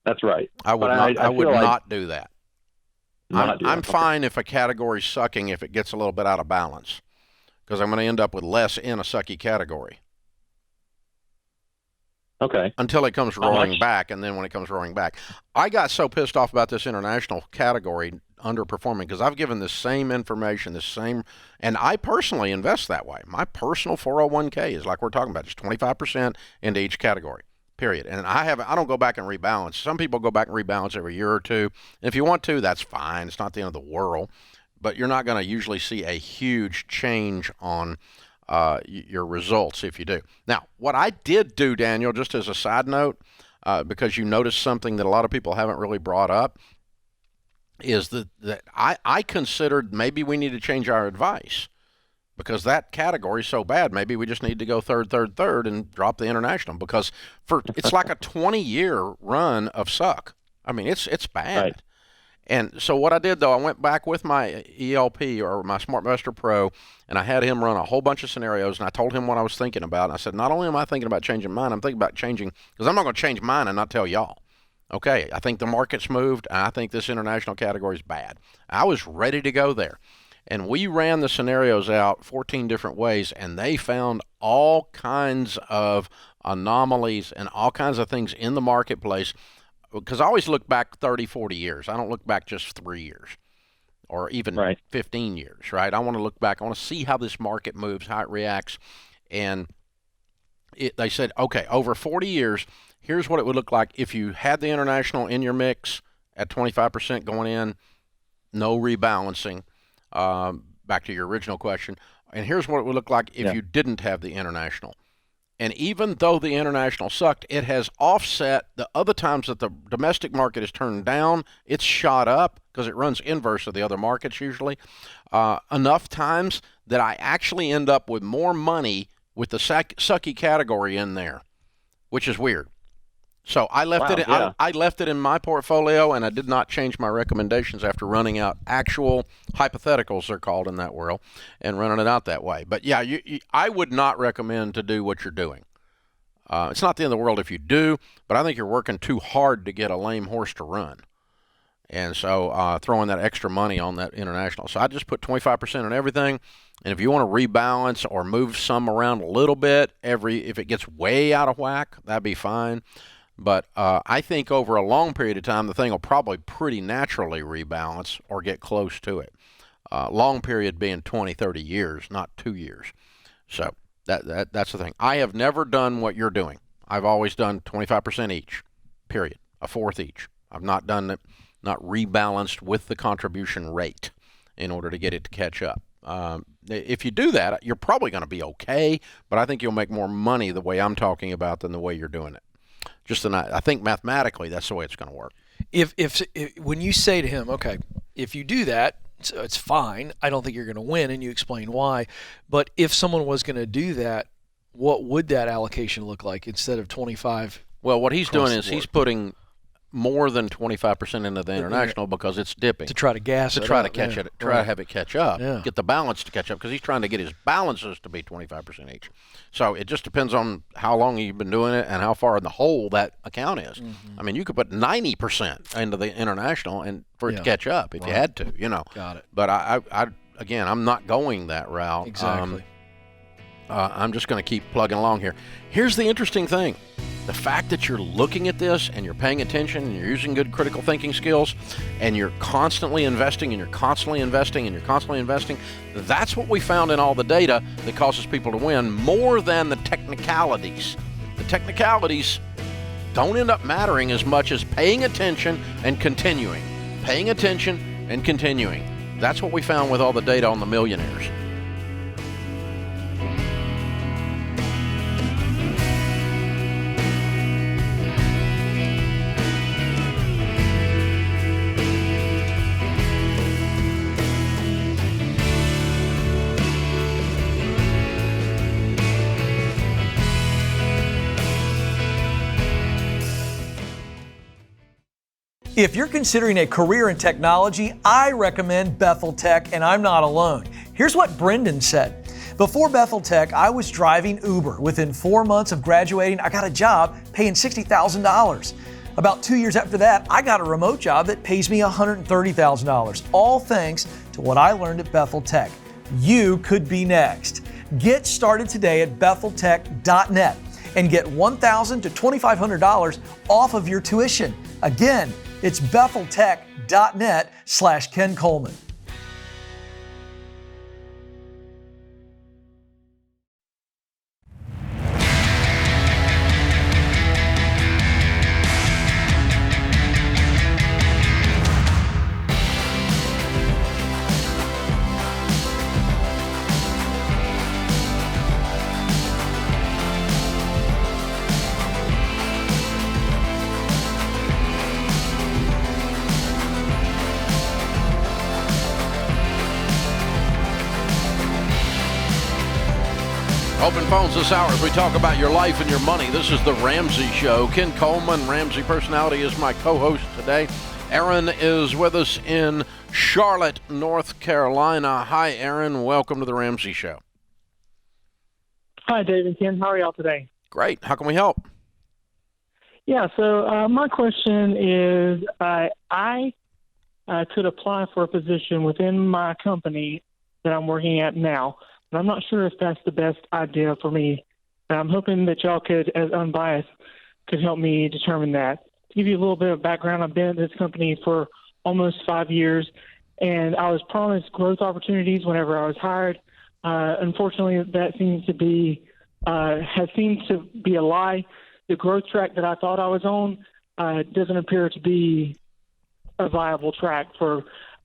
That's right.
I would not do that. I'm fine if a category's sucking if it gets a little bit out of balance, because I'm going to end up with less in a sucky category.
Okay.
Until it comes roaring back, and then when it comes roaring back. I got so pissed off about this international category underperforming because I've given the same information, and I personally invest that way. My personal 401k is like we're talking about, just 25% into each category. Period. And I don't go back and rebalance. Some people go back and rebalance every year or two. And if you want to, that's fine. It's not the end of the world. But you're not going to usually see a huge change on your results if you do. Now, what I did do, Daniel, just as a side note, because you noticed something that a lot of people haven't really brought up, is that I considered maybe we need to change our advice. Because that category is so bad, maybe we just need to go third, and drop the international. Because it's like a 20-year run of suck. I mean, it's bad. Right. And so what I did, though, I went back with my ELP or my SmartMaster Pro, and I had him run a whole bunch of scenarios, and I told him what I was thinking about. And I said, not only am I thinking about changing mine, I'm thinking about changing, because I'm not going to change mine and not tell y'all. Okay, I think the market's moved, and I think this international category is bad. I was ready to go there. And we ran the scenarios out 14 different ways, and they found all kinds of anomalies and all kinds of things in the marketplace. Because I always look back 30, 40 years. I don't look back just 3 years or even 15 years, right? I want to look back. I want to see how this market moves, how it reacts. And they said, okay, over 40 years, here's what it would look like if you had the international in your mix at 25% going in, no rebalancing. Back to your original question, and here's what it would look like if you didn't have the international. And even though the international sucked, it has offset the other times that the domestic market is turned down. It's shot up because it runs inverse of the other markets usually. Enough times that I actually end up with more money with the sucky category in there, which is weird. So I left I left it in my portfolio, and I did not change my recommendations after running out actual hypotheticals, they're called in that world, and running it out that way. But yeah, I would not recommend to do what you're doing. It's not the end of the world if you do, but I think you're working too hard to get a lame horse to run. And so throwing that extra money on that international. So I just put 25% on everything. And if you want to rebalance or move some around a little bit, if it gets way out of whack, that'd be fine. But I think over a long period of time, the thing will probably pretty naturally rebalance or get close to it. Long period being 20, 30 years, not 2 years. So that's the thing. I have never done what you're doing. I've always done 25% each, period, a fourth each. I've not done it, not rebalanced with the contribution rate in order to get it to catch up. If you do that, you're probably going to be okay, but I think you'll make more money the way I'm talking about than the way you're doing it. I think mathematically that's the way it's going to work.
If when you say to him, okay, if you do that, it's fine. I don't think you're going to win, and you explain why. But if someone was going to do that, what would that allocation look like instead of 25?
Well, what he's doing is he's putting more than 25% into the international because it's dipping.
To try to gas it
to try
up,
to catch
yeah.
it, try to have it catch up,
Yeah.
get the balance to catch up, because he's trying to get his balances to be 25% each. So it just depends on how long you've been doing it and how far in the hole that account is.
Mm-hmm.
I mean, you could put 90% into the international and for it to catch up if you had to,
Got it.
But I again, I'm not going that route.
Exactly.
I'm just going to keep plugging along here. Here's the interesting thing. The fact that you're looking at this and you're paying attention and you're using good critical thinking skills and you're constantly investing and you're constantly investing and you're constantly investing, that's what we found in all the data that causes people to win more than the technicalities. The technicalities don't end up mattering as much as paying attention and continuing. Paying attention and continuing. That's what we found with all the data on the millionaires.
If you're considering a career in technology, I recommend Bethel Tech, and I'm not alone. Here's what Brendan said. Before Bethel Tech, I was driving Uber. Within 4 months of graduating, I got a job paying $60,000. About 2 years after that, I got a remote job that pays me $130,000, all thanks to what I learned at Bethel Tech. You could be next. Get started today at betheltech.net and get $1,000 to $2,500 off of your tuition. Again, it's betheltech.net/Ken Coleman.
Open phones this hour as we talk about your life and your money. This is the Ramsey Show. Ken Coleman, Ramsey Personality, is my co-host today. Aaron is with us in Charlotte, North Carolina. Hi, Aaron. Welcome to the Ramsey Show.
Hi, Dave and Ken. How are y'all today?
Great. How can we help?
Yeah, so my question is I could apply for a position within my company that I'm working at now, but I'm not sure if that's the best idea for me. And I'm hoping that y'all could, as unbiased, could help me determine that. To give you a little bit of background, I've been at this company for almost 5 years, and I was promised growth opportunities whenever I was hired. Unfortunately, that has seemed to be a lie. The growth track that I thought I was on doesn't appear to be a viable track for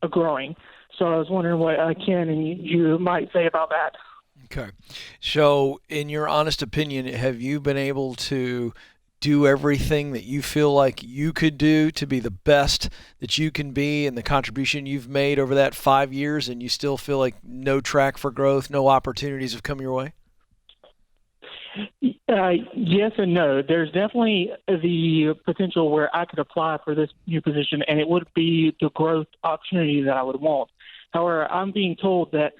growing. So I was wondering what Ken and you might say about that.
Okay. So in your honest opinion, have you been able to do everything that you feel like you could do to be the best that you can be, and the contribution you've made over that 5 years, and you still feel like no track for growth, no opportunities have come your way?
Yes and no. There's definitely the potential where I could apply for this new position, and it would be the growth opportunity that I would want. However, I'm being told that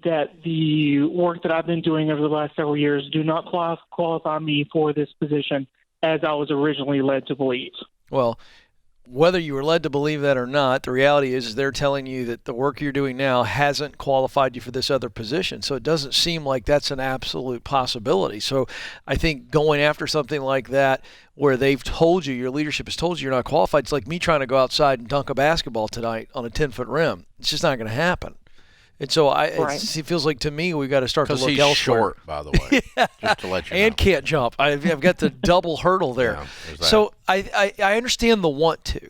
that the work that I've been doing over the last several years do not qualify me for this position as I was originally led to believe.
Well, whether you were led to believe that or not, the reality is they're telling you that the work you're doing now hasn't qualified you for this other position. So it doesn't seem like that's an absolute possibility. So I think going after something like that where they've told you, your leadership has told you you're not qualified, it's like me trying to go outside and dunk a basketball tonight on a 10-foot rim. It's just not going to happen. And so it feels like to me we've got to start to look elsewhere.
Because he's short, by the way, just to let you know.
And can't jump. I've got the double hurdle there.
Yeah,
so I understand the want to,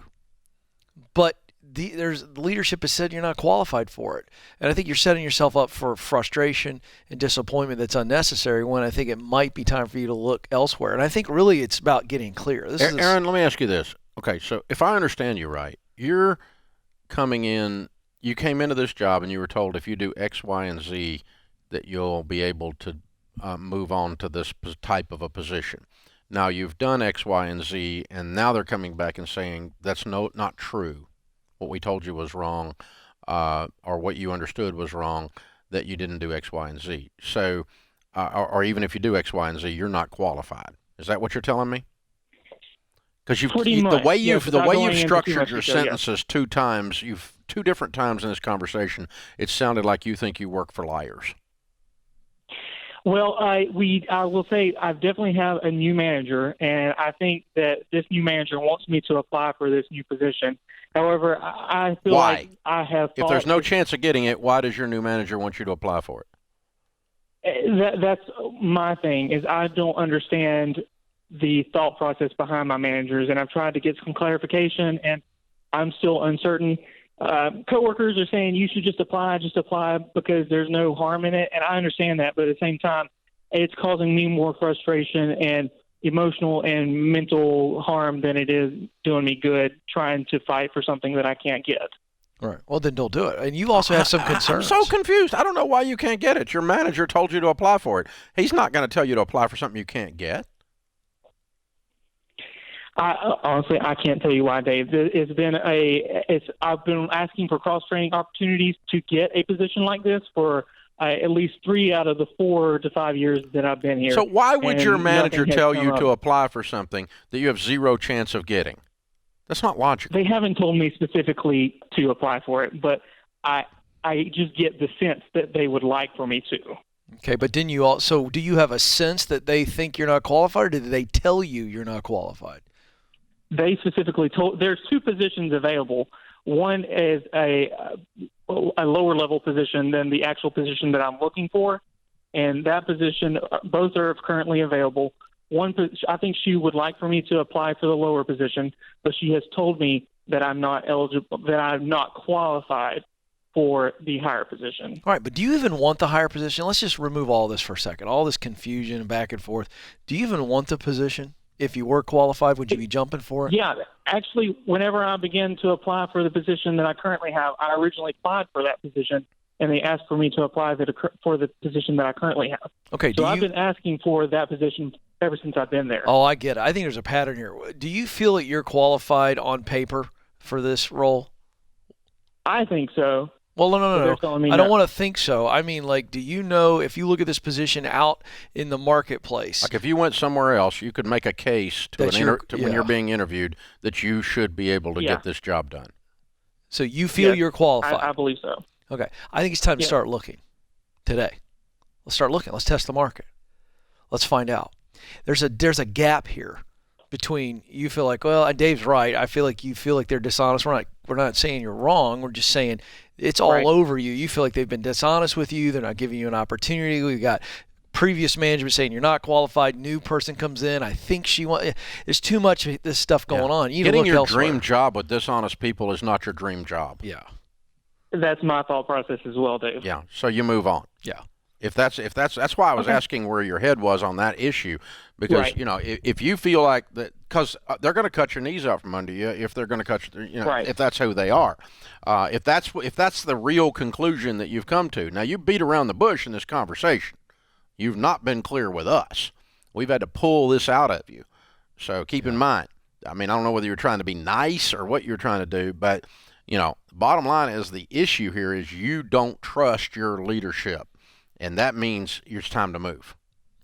but the leadership has said you're not qualified for it. And I think you're setting yourself up for frustration and disappointment that's unnecessary when I think it might be time for you to look elsewhere. And I think really it's about getting clear.
Aaron, let me ask you this. Okay, so if I understand you right, you're coming in. You came into this job and you were told if you do X, Y, and Z that you'll be able to move on to this type of a position. Now you've done X, Y, and Z, and now they're coming back and saying that's not true. What we told you was wrong, or what you understood was wrong, that you didn't do X, Y, and Z. So, or even if you do X, Y, and Z, you're not qualified. Is that what you're telling me? Because the way you've structured your sentences two different times in this conversation, it sounded like you think you work for liars.
Well, I will say I definitely have a new manager, and I think that this new manager wants me to apply for this new position. However, I feel like I have.
If there's no chance of getting it, why does your new manager want you to apply for
it? That's my thing. Is I don't understand the thought process behind my managers, and I've tried to get some clarification, and I'm still uncertain. Coworkers are saying you should just apply because there's no harm in it, and I understand that, but at the same time, it's causing me more frustration and emotional and mental harm than it is doing me good trying to fight for something that I can't get.
Right. Well, then don't do it. And you also have some concerns.
I'm so confused. I don't know why you can't get it. Your manager told you to apply for it. He's not going to tell you to apply for something you can't get.
Honestly, I can't tell you why, Dave. I've been asking for cross-training opportunities to get a position like this for at least 3 out of the 4 to 5 years that I've been here.
So why would your manager tell you to apply for something that you have zero chance of getting? That's not logical.
They haven't told me specifically to apply for it, but I just get the sense that they would like for me to.
Okay, but do you have a sense that they think you're not qualified, or did they tell you you're not qualified?
They specifically told there's 2 positions available. One is a lower level position than the actual position that I'm looking for, and that position, both are currently available. I think she would like for me to apply for the lower position, but she has told me that I'm not eligible, that I'm not qualified for the higher position.
All right, but do you even want the higher position? Let's just remove all this for a second, all this confusion and back and forth. Do you even want the position? If you were qualified, would you be jumping for it?
Yeah, actually, whenever I began to apply for the position that I currently have, I originally applied for that position, and they asked for me to apply for the position that I currently have.
Okay.
So I've been asking for that position ever since I've been there.
Oh, I get it. I think there's a pattern here. Do you feel that you're qualified on paper for this role?
I think so.
Well, no. I
no.
don't want to think so. I mean, like, do you know if you look at this position out in the marketplace?
Like, if you went somewhere else, you could make a case to when you're being interviewed that you should be able to get this job done.
So you feel you're qualified?
I believe so.
Okay. I think it's time to start looking today. Let's start looking. Let's test the market. Let's find out. There's a gap here between you feel like, well, and Dave's right. I feel like you feel like they're dishonest. We're not saying you're wrong. We're just saying it's all over you. You feel like they've been dishonest with you. They're not giving you an opportunity. We've got previous management saying you're not qualified. New person comes in. I think there's too much of this stuff going on. You
Getting your dream job with dishonest people is not your dream job.
Yeah.
That's my thought process as well, Dave.
Yeah. So you move on.
Yeah.
That's why I was asking where your head was on that issue, because if you feel like that, because they're going to cut your knees out from under you if they're going to cut if that's who they are, if that's the real conclusion that you've come to. Now you beat around the bush in this conversation. You've not been clear with us. We've had to pull this out of you. So keep in mind. I mean, I don't know whether you're trying to be nice or what you're trying to do, but the bottom line is the issue here is you don't trust your leadership. And that means it's time to move.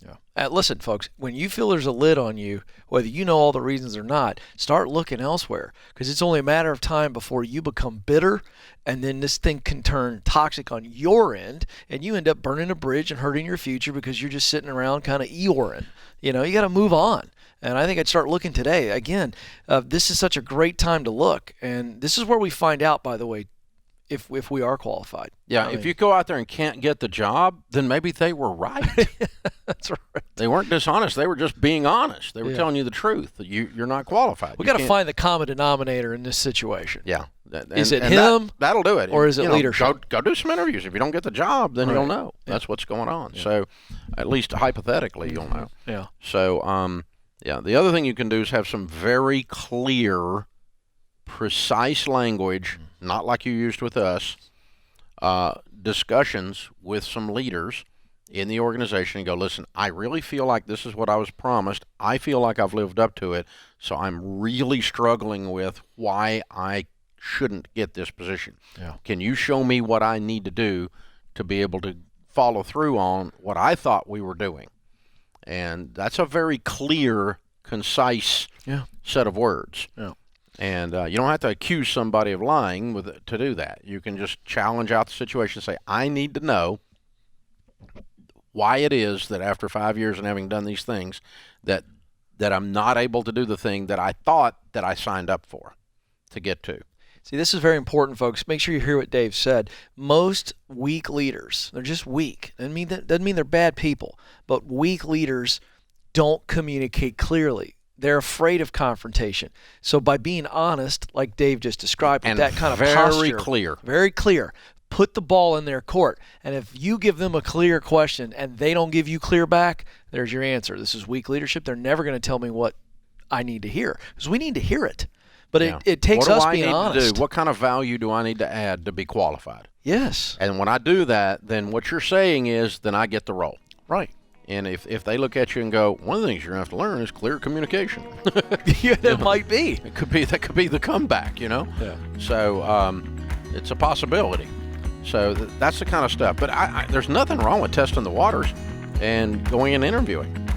Yeah. Listen, folks, when you feel there's a lid on you, whether you know all the reasons or not, start looking elsewhere, because it's only a matter of time before you become bitter, and then this thing can turn toxic on your end, and you end up burning a bridge and hurting your future because you're just sitting around kind of Eeyoring. You got to move on. And I think I'd start looking today. Again, this is such a great time to look. And this is where we find out, by the way, if we are qualified.
Yeah, if you go out there and can't get the job, then maybe they were right.
That's right.
They weren't dishonest. They were just being honest. They were telling you the truth, that you're not qualified.
We got to find the common denominator in this situation.
Yeah.
Is it him?
That'll do it.
Or is it leadership?
Go do some interviews. If you don't get the job, then you'll know. That's what's going on. Yeah. So at least hypothetically, you'll know.
Yeah.
So, the other thing you can do is have some very clear, precise language, not like you used with us, discussions with some leaders in the organization and go, listen, I really feel like this is what I was promised. I feel like I've lived up to it, so I'm really struggling with why I shouldn't get this position.
Yeah.
Can you show me what I need to do to be able to follow through on what I thought we were doing? And that's a very clear, concise set of words.
Yeah.
And you don't have to accuse somebody of lying to do that. You can just challenge out the situation and say, I need to know why it is that after 5 years and having done these things that I'm not able to do the thing that I thought that I signed up for to get to.
See, this is very important, folks. Make sure you hear what Dave said. Most weak leaders, they're just weak. Doesn't mean they're bad people, but weak leaders don't communicate clearly. They're afraid of confrontation. So by being honest, like Dave just described, with
And
that kind of
very
posture,
clear.
very clear, put the ball in their court. And if you give them a clear question and they don't give you clear back, there's your answer. This is weak leadership. They're never going to tell me what I need to hear, because we need to hear it. But it takes us being honest.
What do I need to do? What kind of value do I need to add to be qualified?
Yes.
And when I do that, then what you're saying is then I get the role.
Right.
And if they look at you and go, one of the things you're going to have to learn is clear communication.
Yeah, that might be.
That could be the comeback, Yeah. So it's a possibility. So that's the kind of stuff. But there's nothing wrong with testing the waters and going and interviewing,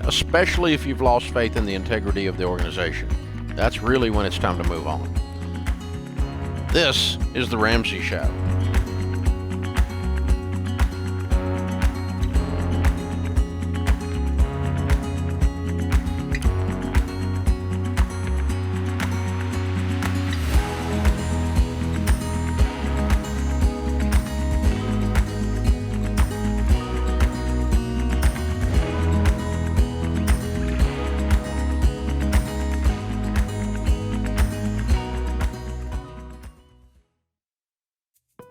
especially if you've lost faith in the integrity of the organization. That's really when it's time to move on. This is The Ramsey Show.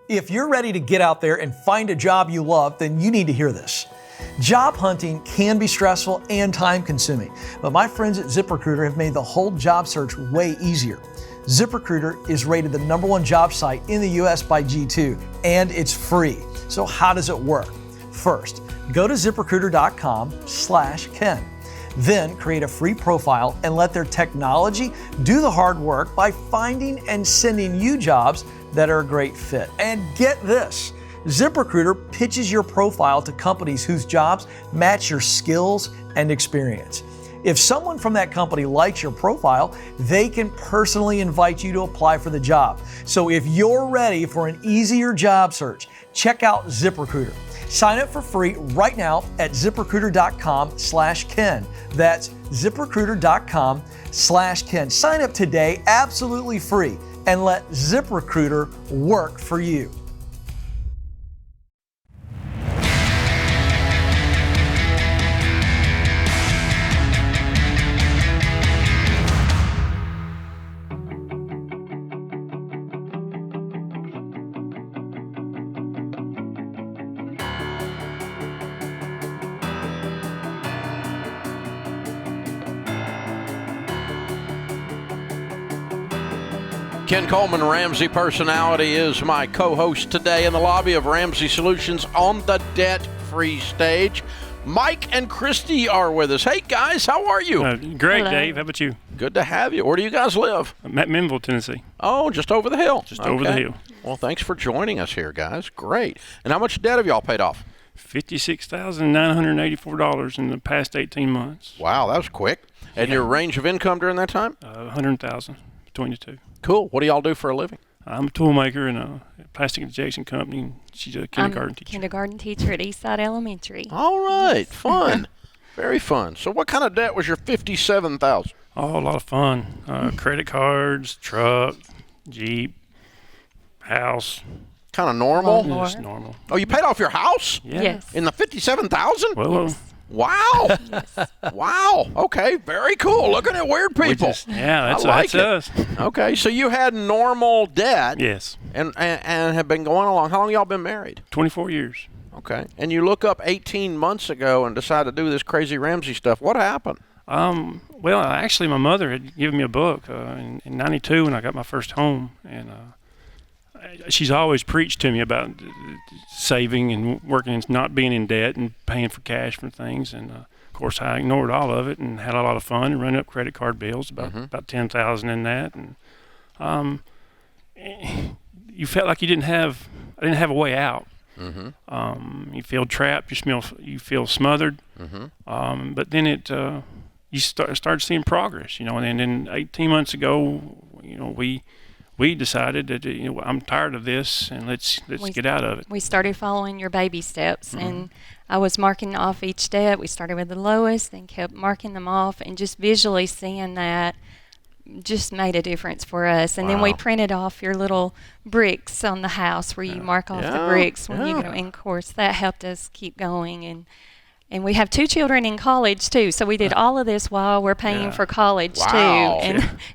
If you're ready to get out there and find a job you love, then you need to hear this. Job hunting can be stressful and time-consuming, but my friends at ZipRecruiter have made the whole job search way easier. ZipRecruiter is rated the #1 job site in the US by G2, and it's free. So how does it work? First, go to ZipRecruiter.com/Ken. Then create a free profile and let their technology do the hard work by finding and sending you jobs that are a great fit. And get this, ZipRecruiter pitches your profile to companies whose jobs match your skills and experience. If someone from that company likes your profile, they can personally invite you to apply for the job. So if you're ready for an easier job search, check out ZipRecruiter. Sign up for free right now at ZipRecruiter.com/Ken. That's ZipRecruiter.com/Ken. Sign up today, absolutely free, and let ZipRecruiter work for you.
Ken Coleman, Ramsey Personality, is my co-host today in the lobby of Ramsey Solutions on the debt-free stage. Mike and Christy are with us. Hey, guys, how are you?
Great,
Hello.
Dave. How about you?
Good to have you. Where do you guys live?
I'm at Minville, Tennessee.
Oh, just over the hill.
Just over the hill.
Well, thanks for joining us here, guys. Great. And how much debt have y'all paid off?
$56,984 in the past 18 months.
Wow, that was quick. And your range of income during that time?
$100,000 between the two.
Cool. What do y'all do for a living?
I'm a tool maker in a plastic injection company. She's a kindergarten teacher.
Kindergarten teacher at Eastside Elementary.
All right. Fun. Very fun. So what kind of debt was your $57,000?
Oh, a lot of fun. Credit cards, truck, Jeep, house.
Kind of normal?
Just normal.
Oh, you paid off your house?
Yeah. Yes.
In the $57,000?
Well,
wow. Wow. Okay. Very cool. Looking at weird people.
That's us.
Okay. So you had normal debt.
Yes.
And have been going along. How long y'all been married?
24 years.
Okay. And you look up 18 months ago and decide to do this crazy Ramsey stuff. What happened?
Well, actually, my mother had given me a book in '92 when I got my first home, and she's always preached to me about saving and working and not being in debt and paying for cash for things. And of course, I ignored all of it and had a lot of fun and running up credit card bills, about $10,000 in that. And you felt like I didn't have a way out. You feel trapped. You feel smothered. But then you started seeing progress, and then 18 months ago, we decided that I'm tired of this and let's get out of it.
We started following your baby steps, and I was marking off each step. We started with the lowest and kept marking them off, and just visually seeing that just made a difference for us. And then we printed off your little bricks on the house where you mark off the bricks when you go, and of course that helped us keep going. And we have 2 children in college too, so we did all of this while we're paying for college too,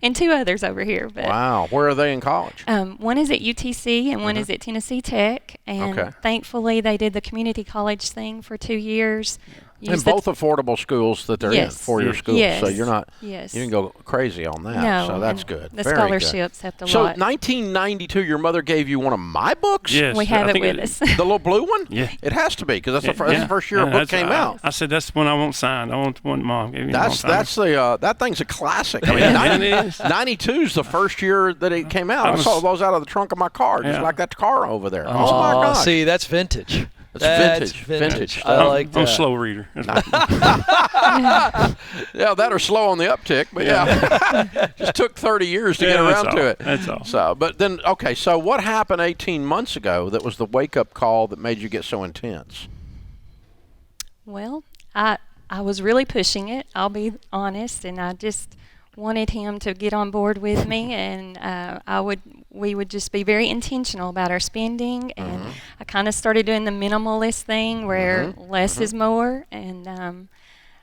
and 2 others over here. But
where are they in college?
One is at UTC and one is at Tennessee Tech, and thankfully they did the community college thing for 2 years.
And both affordable schools that they're in, 4-year schools.
Yes.
So you're not,
you
didn't go crazy on that.
No,
so that's good.
The
Very
scholarships
good.
helped a
so
lot.
So 1992, your mother gave you one of my books?
Yes.
We have it with us.
The little blue one?
Yeah.
It has to be, because that's the first year a book came out.
I said, that's the one I want signed. I want the one Mom gave me.
That thing's a classic. I mean, 92 is the first year that it came out. I saw those out of the trunk of my car, just like that car over there. Oh my gosh.
See, that's vintage.
That's vintage.
I like that.
I'm a slow reader.
Yeah, that or slow on the uptick, but just took 30 years to get around to it.
That's all.
So, but then, okay, so what happened 18 months ago that was the wake-up call that made you get so intense?
Well, I was really pushing it, I'll be honest, and I just wanted him to get on board with me, and we would just be very intentional about our spending, and I kind of started doing the minimalist thing where less is more, and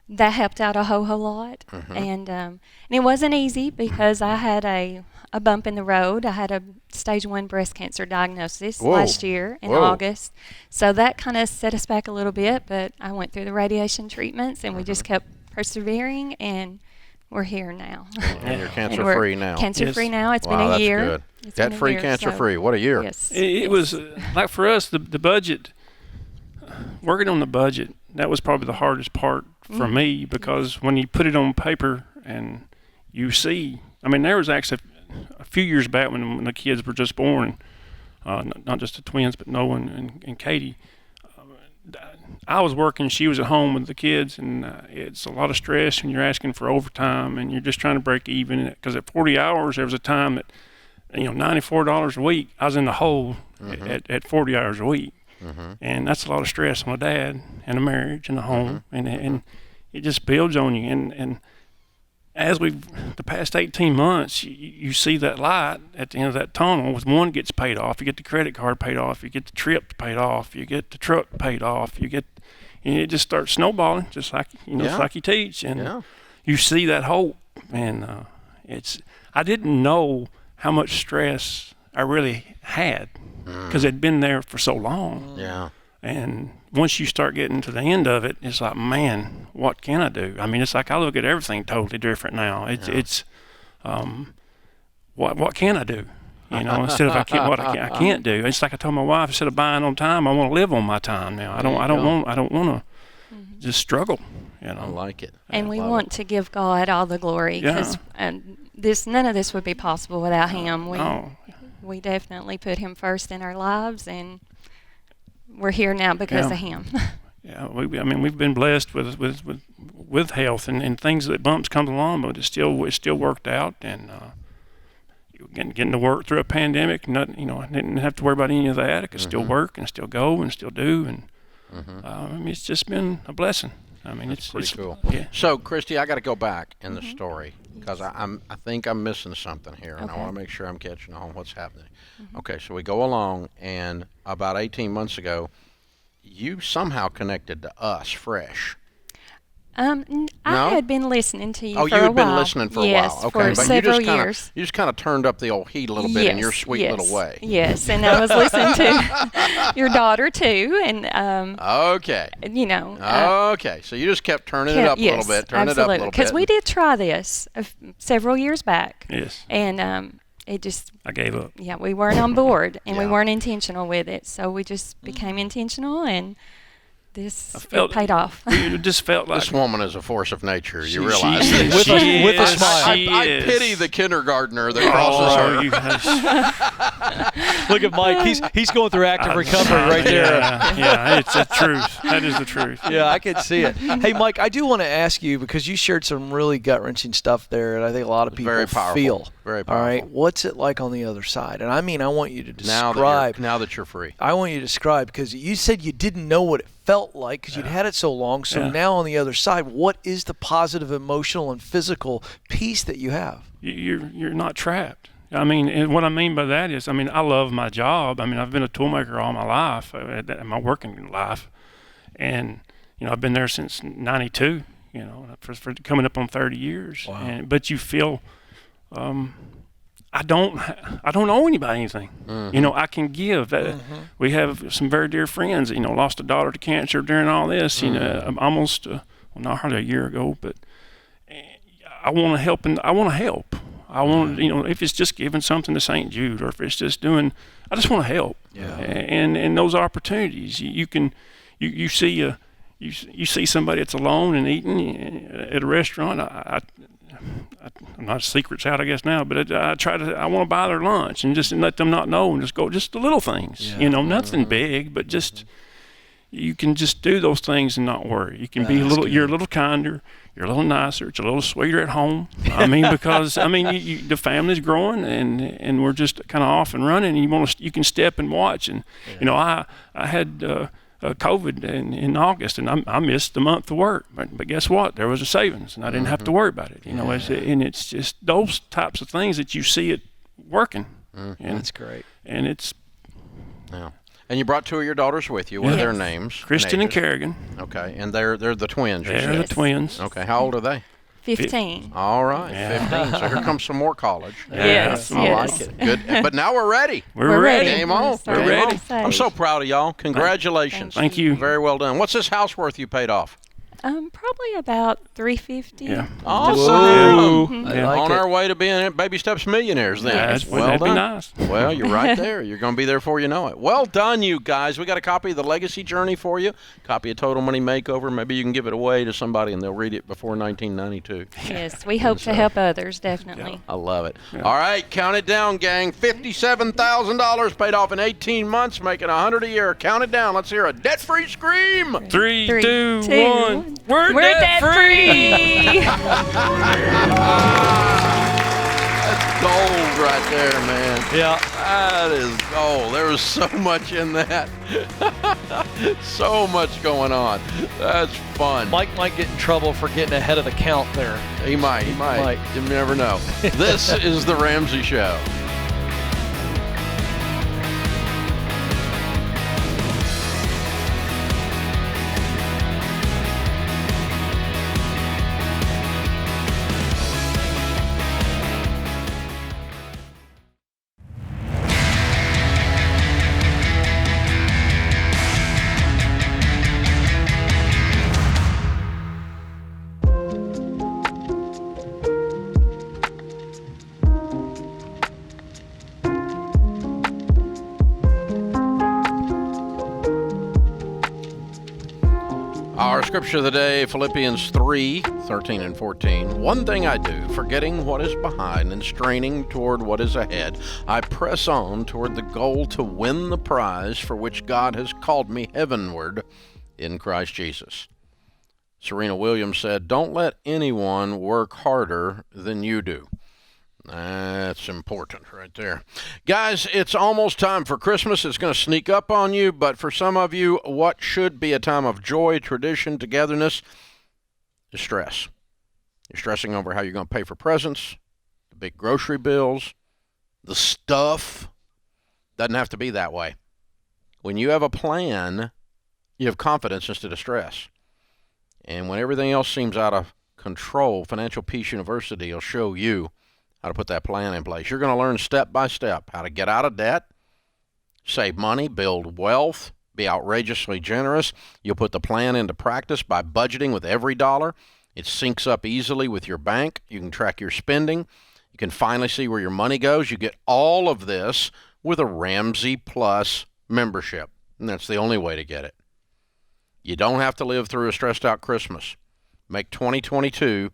that helped out a whole lot. And it wasn't easy because I had a bump in the road. I had a stage 1 breast cancer diagnosis last year in August, so that kind of set us back a little bit, but I went through the radiation treatments, and we just kept persevering, and we're here now.
And you're cancer-free now.
Cancer-free now. It's been a year.
That's good. Debt-free, cancer-free. What a year.
Yes.
It was, like for us, the budget, working on the budget, that was probably the hardest part for me, because when you put it on paper and you see, I mean, there was actually a few years back when the kids were just born, not just the twins, but Noah and Katie. I was working, she was at home with the kids, and it's a lot of stress when you're asking for overtime and you're just trying to break even. Because at 40 hours, there was a time that, $94 a week, I was in the hole at 40 hours a week. And that's a lot of stress on a dad and a marriage and a home, and it just builds on you. And as the past 18 months, you see that light at the end of that tunnel. With one gets paid off, you get the credit card paid off, you get the trip paid off, you get the truck paid off, and it just starts snowballing, just like just like you teach, and you see that hope. And I didn't know how much stress I really had because it'd been there for so long.
Yeah.
And once you start getting to the end of it, it's like, man, what can I do? I mean, it's like I look at everything totally different now. It's what can I do? Instead of I can't do. It's like I told my wife, instead of buying on time, I want to live on my time now. I don't want to just struggle.
I like it.
And we want to give God all the glory, because none of this would be possible without Him. We definitely put Him first in our lives, and we're here now because of Him.
We've been blessed with health and things that bumps come along, but it still worked out, and getting to work through a pandemic. I didn't have to worry about any of that. I could still work and still go and still do, and it's just been a blessing. It's
pretty cool.
Yeah.
So, Christy, I got to go back in the story because I think I'm missing something here, and I want to make sure I'm catching on what's happening. Okay, so we go along, and about 18 months ago, you somehow connected to us fresh.
I had been listening to you for a while.
Oh, you had been listening for a while. Okay,
for several years.
You just kind of turned up the old heat a little bit in your sweet little way.
Yes, and I was listening to your daughter too, and
okay. Okay, so you just kept turning it up a little bit,
absolutely. Because we did try this several years back.
Yes.
And
I gave up.
Yeah, we weren't on board, and we
Yeah.
weren't intentional with it. So we just became intentional, and it paid off.
It just felt like
this woman is a force of nature. You
She
realize
is.
this.
With a smile.
I pity the kindergartner that crosses her.
Look at Mike. He's going through active recovery right there.
Yeah, it's the truth. That is the truth.
Yeah, I can see it. Hey, Mike, I do want to ask you, because you shared some really gut-wrenching stuff there, and I think a lot of people
Very powerful.
feel.
Very powerful.
All right, what's it like on the other side? And I mean, I want you to describe.
Now that you're free.
I want you to describe, because you said you didn't know what it felt like because you'd had it so long. So
Yeah.
now on the other side, what is the positive emotional and physical peace that you have?
You're not trapped. I mean, and what I mean by that is, I mean, I love my job. I mean, I've been a toolmaker all my life, my working life, and I've been there since '92. For coming up on 30 years.
Wow.
But you feel, I don't owe anybody anything.
Mm-hmm.
I can give. We have some very dear friends. Lost a daughter to cancer during all this. Almost not hardly a year ago, but I want to help, and I want to help. I want, if it's just giving something to St. Jude, or if it's just doing, I just want to help.
Yeah.
And those opportunities, you see you see somebody that's alone and eating at a restaurant. I'm not secrets out, I guess now, but I want to buy their lunch and just let them not know, and just go, just the little things, nothing big, but just, you can just do those things and not worry. You can you're a little kinder, you're a little nicer, it's a little sweeter at home. I mean, because the family's growing, and we're just kind of off and running, and you can step and watch. And I had COVID in August, and I missed the month of work, but guess what? There was a savings, and I didn't have to worry about it. And it's just those types of things that you see it working. And
that's great.
And it's
And you brought two of your daughters with you. What are their names?
Kristen and Kerrigan.
Okay, and they're the twins.
They're the twins.
Okay, how old are they?
15.
All right,
Yeah.
15. So here comes some more college.
Yes,
I like it. Good. But now we're ready.
We're ready.
Game on.
We're
Game
ready.
on. I'm so proud of y'all. Congratulations.
Thank you.
Very well done. What's this house worth you paid off?
Probably about $350.
Yeah.
Awesome.
I like
On
it.
our way to being Baby Steps millionaires then.
Yes,
well
that'd be
done.
nice.
Well, you're right there. You're going to be there before you know it. Well done, you guys. We got a copy of The Legacy Journey for you, copy of Total Money Makeover. Maybe you can give it away to somebody and they'll read it before 1992.
Yes, we hope to help others, definitely.
I love it. All right, count it down, gang. $57,000 paid off in 18 months, making $100 a year. Count it down. Let's hear a debt-free scream.
3, 2, 1.
We're debt free.
That's gold right there, man.
Yeah.
That is gold. There was so much in that. So much going on. That's fun.
Mike might get in trouble for getting ahead of the count there.
He might. You never know. This is The Ramsey Show. Our scripture of the day, Philippians 3:13 and 14. One thing I do, forgetting what is behind and straining toward what is ahead, I press on toward the goal to win the prize for which God has called me heavenward in Christ Jesus. Serena Williams said, "Don't let anyone work harder than you do." That's important right there. Guys, it's almost time for Christmas. It's going to sneak up on you, but for some of you, what should be a time of joy, tradition, togetherness is stress. You're stressing over how you're going to pay for presents, the big grocery bills, the stuff. Doesn't have to be that way. When you have a plan, you have confidence instead of stress. And when everything else seems out of control, Financial Peace University will show you how to put that plan in place. You're going to learn step by step how to get out of debt, save money, build wealth, be outrageously generous. You'll put the plan into practice by budgeting with every dollar. It syncs up easily with your bank. You can track your spending. You can finally see where your money goes. You get all of this with a Ramsey Plus membership, and that's the only way to get it. You don't have to live through a stressed out Christmas. Make 2022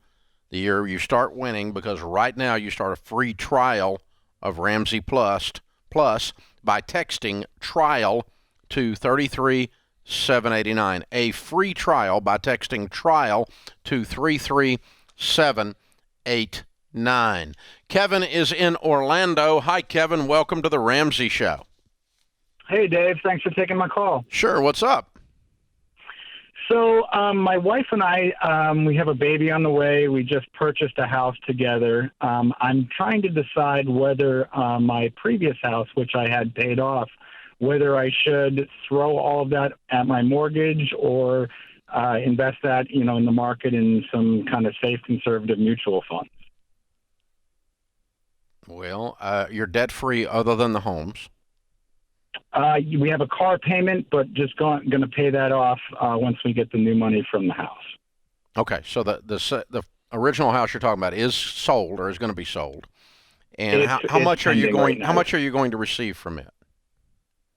the year you start winning, because right now you start a free trial of Ramsey Plus by texting trial to 33789. A free trial by texting trial to 33789. Kevin is in Orlando. Hi, Kevin. Welcome to the Ramsey Show.
Hey, Dave. Thanks for taking my call.
Sure. What's up?
So my wife and I, we have a baby on the way. We just purchased a house together. I'm trying to decide whether my previous house, which I had paid off, whether I should throw all of that at my mortgage or invest that, in the market in some kind of safe, conservative mutual funds.
Well, you're debt-free other than the homes.
We have a car payment, but just going to pay that off once we get the new money from the house.
Okay, so the original house you're talking about is sold or is going to be sold, and how much are you going? How much are you going to receive from it?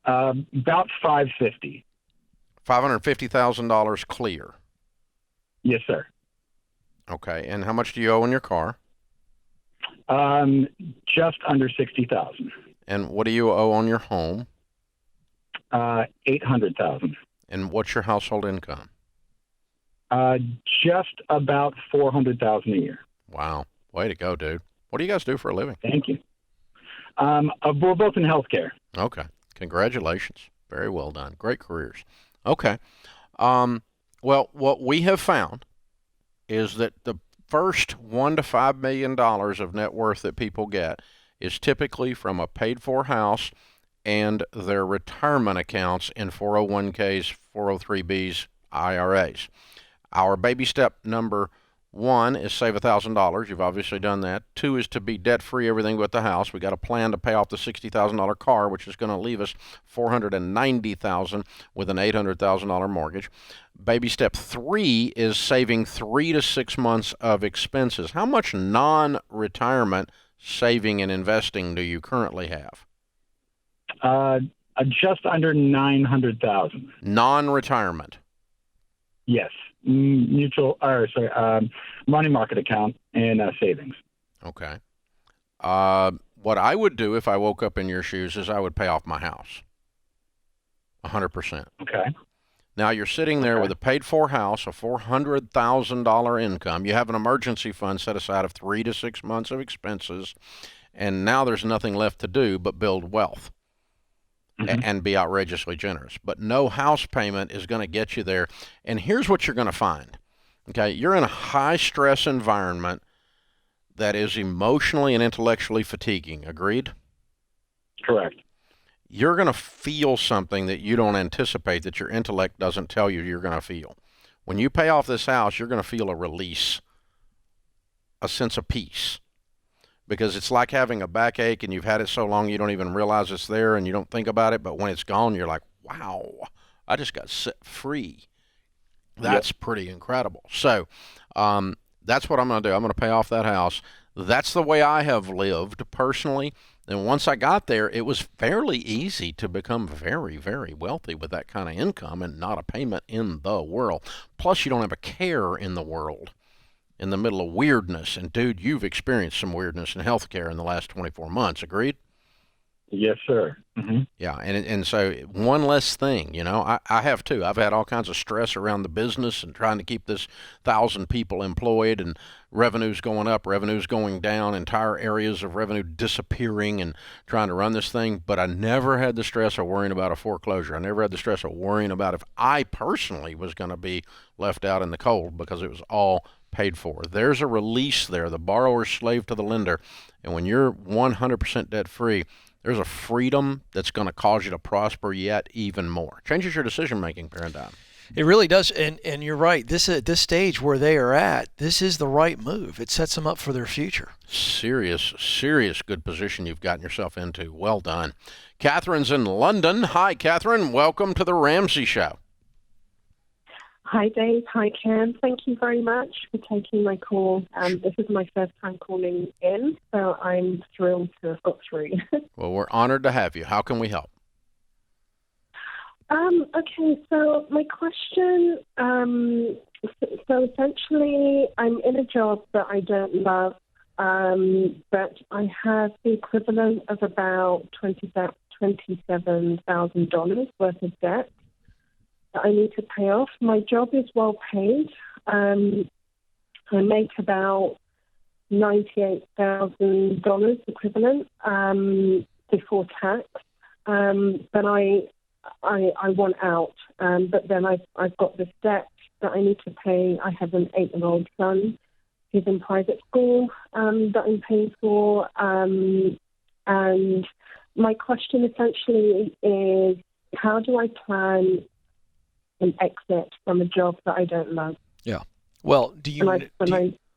About $550.
$550,000 clear.
Yes, sir.
Okay, and how much do you owe on your car?
Just under $60,000.
And what do you owe on your home?
$800,000.
And what's your household income?
Just about $400,000 a year.
Wow, way to go, dude. What do you guys do for a living?
Thank you. We're both in healthcare.
Okay, congratulations. Very well done. Great careers. Okay. Well, what we have found is that the first $1 to $5 million of net worth that people get is typically from a paid-for house and their retirement accounts in 401ks, 403bs, IRAs. Our baby step number 1 is save $1,000. You've obviously done that. 2 is to be debt-free, everything but the house. We got a plan to pay off the $60,000 car, which is going to leave us $490,000 with an $800,000 mortgage. Baby step 3 is saving 3 to 6 months of expenses. How much non-retirement saving and investing do you currently have?
Just under $900,000.
Non-retirement.
Yes, money market account and savings.
Okay. What I would do if I woke up in your shoes is I would pay off my house. 100%.
Okay.
Now you're sitting there with a paid-for house, a $400,000 income. You have an emergency fund set aside of 3 to 6 months of expenses, and now there's nothing left to do but build wealth and be outrageously generous. But no house payment is going to get you there. And here's what you're going to find. Okay, you're in a high-stress environment that is emotionally and intellectually fatiguing. Agreed?
Correct.
You're going to feel something that you don't anticipate, that your intellect doesn't tell you you're going to feel. When you pay off this house, you're going to feel a release, a sense of peace, because it's like having a backache and you've had it so long you don't even realize it's there and you don't think about it, but when it's gone, you're like, wow, I just got set free. That's pretty incredible. So that's what I'm going to do. I'm going to pay off that house. That's the way I have lived personally. And once I got there, it was fairly easy to become very, very wealthy with that kind of income and not a payment in the world. Plus, you don't have a care in the world in the middle of weirdness. And, dude, you've experienced some weirdness in healthcare in the last 24 months. Agreed?
Yes, sir. Mm-hmm.
Yeah, and so one less thing, I have too. I've had all kinds of stress around the business and trying to keep this 1,000 people employed and revenues going up, revenues going down, entire areas of revenue disappearing and trying to run this thing. But I never had the stress of worrying about a foreclosure. I never had the stress of worrying about if I personally was going to be left out in the cold because it was all paid for. There's a release there. The borrower's slave to the lender. And when you're 100% debt free, there's a freedom that's going to cause you to prosper yet even more. Changes your decision-making paradigm.
It really does, and you're right. At this stage where they are at, this is the right move. It sets them up for their future.
Serious good position you've gotten yourself into. Well done. Catherine's in London. Hi, Catherine. Welcome to the Ramsey Show.
Hi, Dave. Hi, Ken. Thank you very much for taking my call. This is my first time calling in, so I'm thrilled to have got through.
Well, we're honored to have you. How can we help?
Okay, so my question, so essentially I'm in a job that I don't love, but I have the equivalent of about $27,000 worth of debt that I need to pay off. My job is well paid. I make about $98,000 equivalent before tax. But I want out. But then I've got this debt that I need to pay. I have an 8-year-old son. He's in private school that I'm paying for. And my question essentially is, how do I plan an exit from a job that I don't love?
Yeah. Well,
I've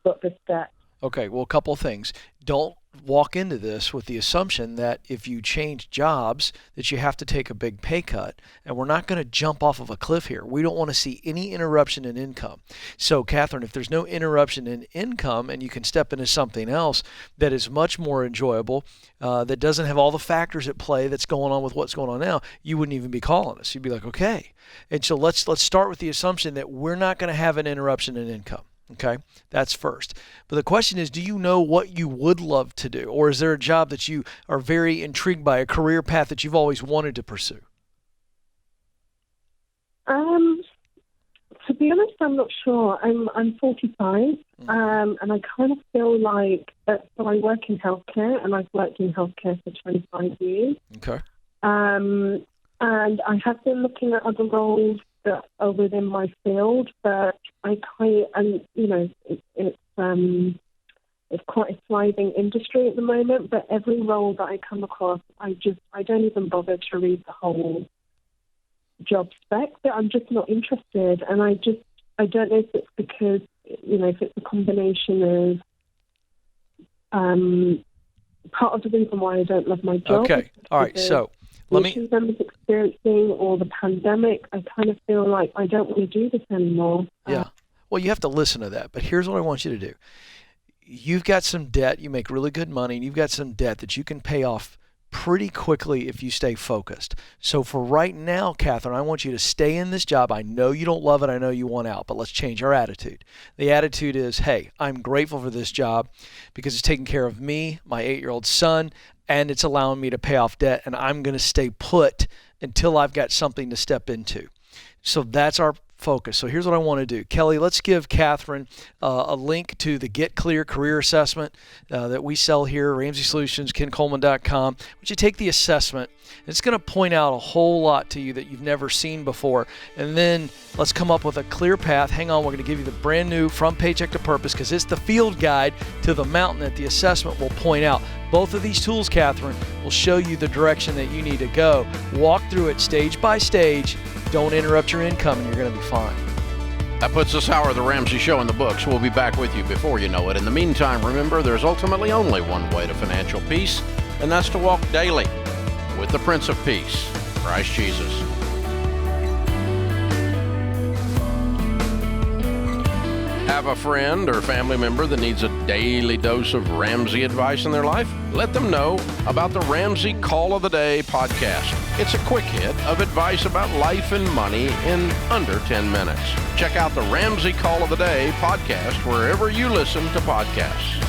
got this debt.
Okay, well, a couple of things. Don't walk into this with the assumption that if you change jobs that you have to take a big pay cut, and we're not going to jump off of a cliff here. We don't want to see any interruption in income. So, Catherine, if there's no interruption in income and you can step into something else that is much more enjoyable, that doesn't have all the factors at play that's going on with what's going on now, you wouldn't even be calling us. You'd be like, okay. And so let's start with the assumption that we're not going to have an interruption in income. Okay, that's first. But the question is, do you know what you would love to do? Or is there a job that you are very intrigued by, a career path that you've always wanted to pursue?
To be honest, I'm not sure. I'm 45, and I kind of feel like, so I work in healthcare, and I've worked in healthcare for 25 years.
Okay.
And I have been looking at other roles that are within my field, but it's quite a thriving industry at the moment, but every role that I come across, I don't even bother to read the whole job spec, but I'm just not interested. And I don't know if it's because, if it's a combination of part of the reason why I don't love my job.
Okay. All right. So let me.
The issues I'm experiencing, or the pandemic, I kind of feel like I don't want to do this anymore.
Yeah. Well, you have to listen to that. But here's what I want you to do. You've got some debt. You make really good money, and you've got some debt that you can pay off pretty quickly if you stay focused. So for right now, Catherine, I want you to stay in this job. I know you don't love it. I know you want out, but let's change our attitude. The attitude is, hey, I'm grateful for this job because it's taking care of me, my 8-year-old son, and it's allowing me to pay off debt, and I'm going to stay put until I've got something to step into. So that's our focus. So here's what I want to do. Kelly, let's give Catherine a link to the Get Clear Career Assessment that we sell here, Ramsey Solutions, KenColeman.com. Would you take the assessment? It's going to point out a whole lot to you that you've never seen before. And then let's come up with a clear path. Hang on, we're going to give you the brand new From Paycheck to Purpose because it's the field guide to the mountain that the assessment will point out. Both of these tools, Catherine, will show you the direction that you need to go. Walk through it stage by stage. Don't interrupt your income, and you're going to be fine.
That puts this hour of the Ramsey Show in the books. We'll be back with you before you know it. In the meantime, remember, there's ultimately only one way to financial peace, and that's to walk daily with the Prince of Peace, Christ Jesus. Have a friend or family member that needs a daily dose of Ramsey advice in their life? Let them know about the Ramsey Call of the Day podcast. It's a quick hit of advice about life and money in under 10 minutes. Check out the Ramsey Call of the Day podcast wherever you listen to podcasts.